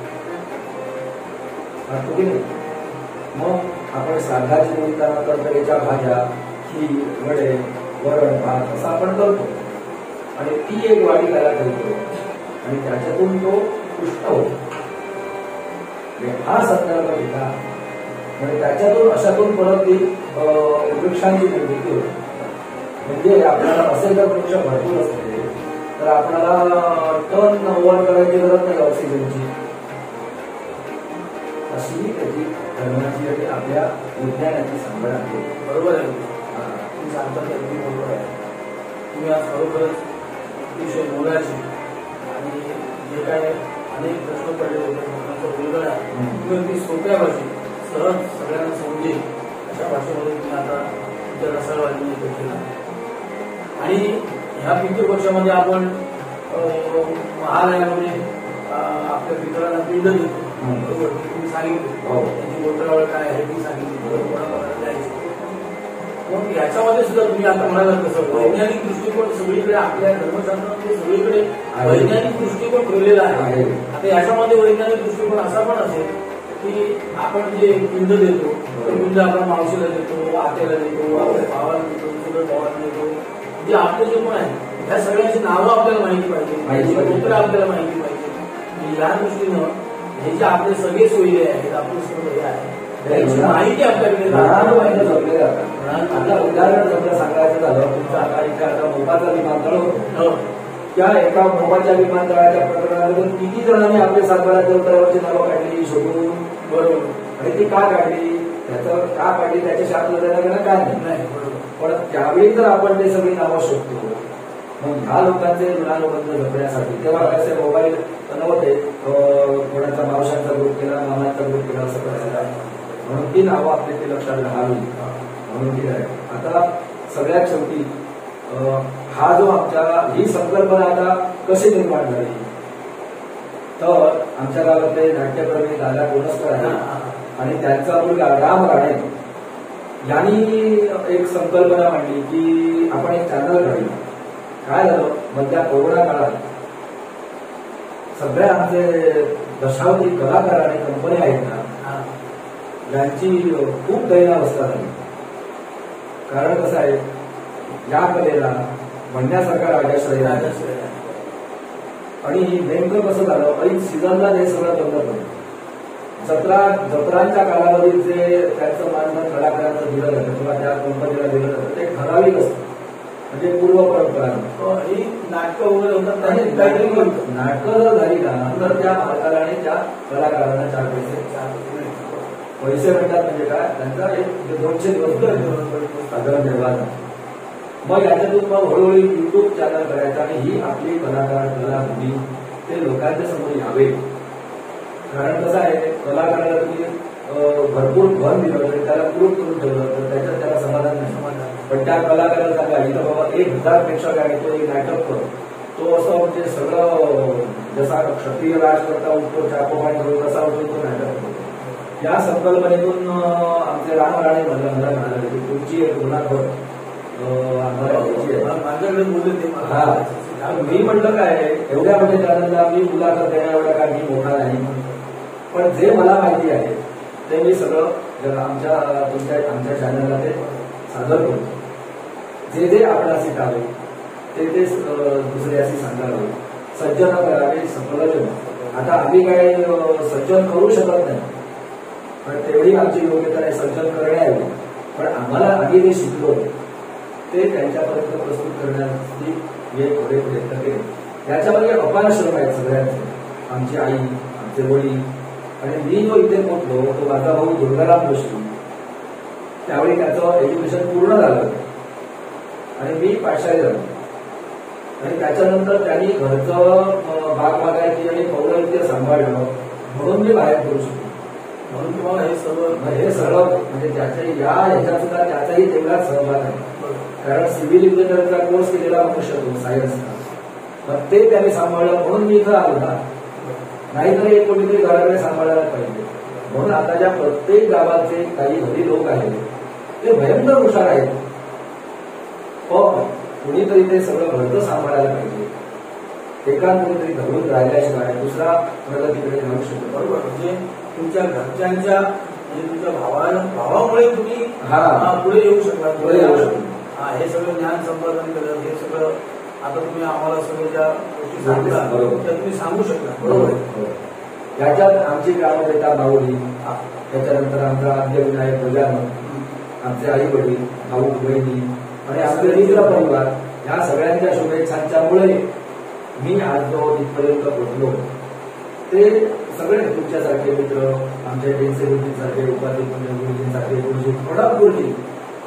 मग आपण श्राद्धाची निमित्तानं तरतरीच्या भाज्या, खीर, वडे, वरण, भात असं आपण करतो आणि ती एक वाडी त्याला ठेवतो आणि त्याच्यातून तो पुष्ट होतो. हा संदर्भ घेता म्हणजे त्याच्यातून अशातून परत ती वृक्षांची निर्मिती होते. म्हणजे आपल्याला असे जर वृक्ष भरपूर असते तर आपल्याला टन ओव्हर करायची गरज नाही ऑक्सिजनची. अशी त्याची धर्माची आणि आपल्या विज्ञानाची संगड आहे. बरोबर आहे, तुम्ही सांगता अगदी बरोबर आहे. तुम्ही आज खरोखरच विषय बोलायचे आणि जे काय अनेक प्रश्न पडले होते वेगळं आहे, तुम्ही अगदी सोप्या भाषेत सहज सगळ्यांना समजेल अशा भाषेमध्ये तुम्ही आता तुमच्या रसाळवाणी केला. आणि ह्या पितृपक्षामध्ये आपण महालयामध्ये आपल्या पितरांना पिंड देतो. बरोबर, तुम्ही सांगितलं त्यांची गोत्रावळ काय आहे ती सांगितली, कोणाला द्यायची. मग याच्यामध्ये सुद्धा तुम्ही आता म्हणाला कसं वैज्ञानिक दृष्टिकोन सगळीकडे आपल्या धर्मशास्त्रामध्ये सगळीकडे वैज्ञानिक दृष्टिकोन ठेवलेला आहे. आता याच्यामध्ये वैज्ञानिक दृष्टिकोन असा पण असेल की आपण जे पिंड देतो ते पिंड आपण मावशीला देतो, आत्याला देतो, आपल्या भावाला देतो, चुलत भावाला देतो. जे आपले जे पण आहे ह्या सगळ्यांची नावं आपल्याला माहिती पाहिजे, गोत्र आपल्याला माहिती पाहिजे. या दृष्टीनं हे जे आपले सगळे सोयी आहेत, आपले सगळं हे आहे त्याची माहिती आपल्याकडे जपले जातात. आता उदाहरण समजा सांगायचं झालं, तुमचा आता मोपाचा विमानतळ होतो, त्या एका मोपाच्या विमानतळाच्या प्रकरणातून किती जणांनी आपले सातबारा देवतळावरची नावं काढली शोधून. बरोबर, आणि ती का काढली, त्याचं का काढली त्याच्या शास्त्र देण्याकडे काय नाही. पण त्यावेळी जर आपण ते सगळी नावं शोधतो, मग ह्या लोकांचे ऋणानुबंध जपण्यासाठी तेव्हा कसे मोबाईल नव्हते, कोणाचा मावशांचा ग्रुप केला, मामांचा ग्रुप केला, असं करायचं म्हणून ती नावं आपल्या ते लक्षात राहावी म्हणून ती आहे. आता सगळ्यात शेवटी हा जो आमच्या ही संकल्पना आता कशी निर्माण झाली, तर आमच्या गावातले नाट्यप्रेमी दादा कोणस्कर आहे आणि त्यांचा मुलगा राम राणे यांनी एक संकल्पना मांडली की आपण एक चॅनल काढू. काय झालं, मधल्या कोरोना काळात सगळ्या आमचे दशावधी कलाकार आणि कंपन्या आहेत ना, यांची खूप दैनावस्था झाली. कारण कसं आहे, या कलेला म्हणण्यासारखा राजाश्रय आणि नेमकं कसं झालं, ऐन सीझनला हे सगळं बंद पडलं. जत्रांच्या कालावधीत जे त्यांचं मानधन कलाकारांचं दिलं जातं किंवा त्या कंपनीला दिलं जातं ते ठराविक असतं, म्हणजे पूर्व परंपरा. ही नाटकं वगैरे होतात, नाटकं जर झाली ना तर त्या मालकाला आणि त्या कलाकारांना 4 पैसे मिळतात. म्हणजे काय, त्यांचा एक 200 दिवस साधारण निर्वाह. मग याच्यातून मग हळूहळू युट्यूब चॅनल करायचं आणि ही आपली कलाकार कलाकृती ते लोकांच्या समोर यावे. कारण कसं आहे, कलाकाराला तुम्ही भरपूर भर दिलं तरी त्याला प्रूफ करून ठेवलं तर त्याच्यात त्याला समाधान नाही. पण त्या कलाकाराला सांगा इथं बाबा 1000 प्रेक्षक आहे, तो एक नाटक करतो, तो असं म्हणजे सगळं जसा क्षत्रिय राजकर्ता उठतो चापोपाणी करून तसा उठून तो नाटक करतो. या संकल्पनेतून आमचे राम राणे मला म्हणाले की तुमची एक गुन्हाखोर आम्हाला घ्यायची आहे. माझ्याकडे बोलले ते. हा, मी म्हटलं काय एवढ्या मोठ्या चॅनलला मी मुलाखत देण्या एवढा काय मी मोठा नाही, पण जे मला माहिती आहे ते मी सगळं आमच्या चॅनलला ते सादर करतो. जे जे आपणासी करावे ते दुसऱ्याशी सांगावे, सज्जन करावे सफलजन. आता आम्ही काय सज्जन करू शकत नाही, पण तेवढी आमची योग्यता आहे सज्जन करण्याऐवजी. पण आम्हाला आम्ही जे शिकलो ते त्यांच्यापर्यंत प्रस्तुत करण्यासाठी हे थोडे प्रयत्न केले. त्याच्यामध्ये अपार श्रम आहेत सगळ्यांचे. आमची आई, आमचे वडील, आणि मी जो इथे पोहोचलो तो माझा भाऊ दुर्गाराम जोशी. त्यावेळी त्याचं एज्युकेशन पूर्ण झालं आणि मी पाठशाळेत झालो. आणि त्याच्यानंतर त्यांनी घरचं बागायती आणि पौराणिक सांभाळलं म्हणून मी बाहेर करू शकतो. म्हणून तुम्हाला हे सर्व म्हणजे त्याच्या या ह्याच्यात सुद्धा त्याचाही तेवढाच सहभाग आहे. कारण सिव्हिल इंजिनिअरचा कोर्स केलेला मनुष्य तो सायन्सचा, मग ते त्याने सांभाळलं म्हणून मी इथं आलो ना. नाहीतर एक कोणीतरी घराकडे सांभाळायला पाहिजे. म्हणून आता ज्या प्रत्येक गावाचे काही घरी लोक आहेत ते भयंकर हुशार आहेत, पण कुणीतरी ते सगळं घरचं सांभाळायला पाहिजे. एकाच कोणीतरी घरून राहिल्याशिवाय दुसरा प्रगतीकडे जाऊ शकतो. बरोबर. म्हणजे तुमच्या घरच्यांच्या म्हणजे तुमच्या भावामुळे तुम्ही पुढे येऊ शकता. हे सगळं ज्ञान संपादन केलं, हे सगळं आता तुम्ही आम्हाला सगळं ज्या गोष्टी सांगता त्या तुम्ही सांगू शकता. बरोबर. याच्यात आमची गावात येतात माऊली, त्याच्यानंतर आमचा आद्यविनायक गजानन, आमचे आई वडील, भाऊ बहिणी आणि आपले मित्र परिवार, या सगळ्यांच्या शुभेच्छांच्यामुळे मी आज जो इथपर्यंत पोहोचलो. ते सगळे तुमच्यासारखे मित्र, आमच्या टेन्से गुरुजींसारखे, उपाध्याय गुरुजींसारखे गुरुजी, कडक गुरुजी.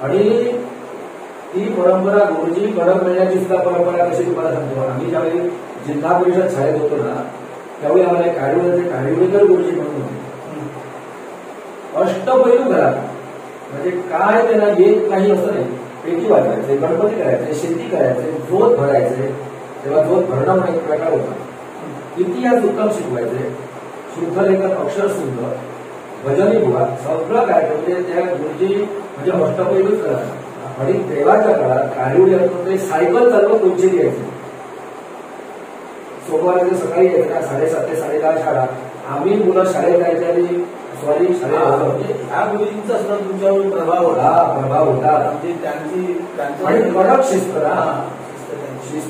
आणि ती परंपरा गुरुजी कडक मिळण्याची सुद्धा परंपरा कशी तुम्हाला सांगतो. आम्ही ज्यावेळी जिल्हा परिषद शाळेत होतो ना त्यावेळी आम्हाला काळीवडेकर गुरुजी म्हणून होते. अष्टपैलू घरात म्हणजे काय त्यांना येत नाही असं नाही. पेटी वाजवायचे, गणपती करायचे, शेती करायचे, जोत भरायचे. तेव्हा जोत भरणं म्हणून एक प्रकार होता. इतिहास उत्तम शिकवायचे, शुद्धलेखन, अक्षर सुंदर, भजनी बुवा, सगळं काय म्हणजे त्या गुरुजी म्हणजे अष्टपैलूच करायचं. आणि तेव्हाच्या काळात काळीवडे सायकल चालवत कोणची घ्यायचे. सोमवारचे सकाळी यायच्या 7:30 ते 10:30 शाळा. आम्ही मुलं शाळेत जायच्या आधी शाळेत ह्या गुरुजींचा सुद्धा तुमच्यावर प्रभाव होता. म्हणजे त्यांची आणि कडक शिस्त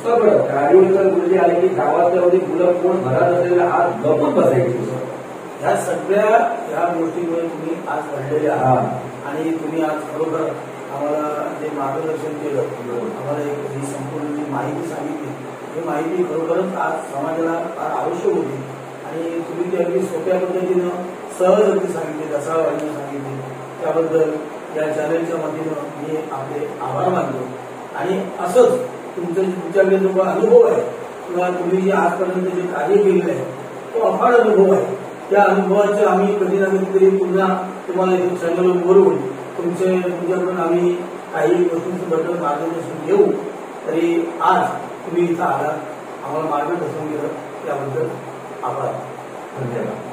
कडक. काळीवडेकर गुरुजी आले की गावातल्या मुलं कोण घरात असलेला हात लपून बसायची. ह्या सगळ्या ह्या गोष्टीमुळे तुम्ही आज घडलेले आहात. आणि तुम्ही आज खरोखर आम्हाला जे मार्गदर्शन केलं, आम्हाला ही संपूर्ण जी माहिती सांगितली, ही माहिती खरोखरच आज समाजाला फार आवश्यक होती. आणि तुम्ही ती अगदी सोप्या पद्धतीनं सहज अगदी सांगितली, रसाळवाणीनं सांगितली. त्याबद्दल या चॅनलच्या वतीनं मी आपले आभार मानतो. आणि असंच तुमच्याकडे जो अनुभव आहे किंवा तुम्ही जे आजपर्यंत जे कार्य केलेलं आहे तो अफाट अनुभव आहे. त्या अनुभवाचे आम्ही कधी ना कधीतरी पुन्हा तुम्हाला चॅनलवर बोलवून तुमच्याकडून आम्ही काही गोष्टींबद्दल मार्गदर्शन घेऊ. तरी आज तुम्ही इथं आलात, आम्हाला मार्गदर्शन केलं त्याबद्दल आभार. धन्यवाद.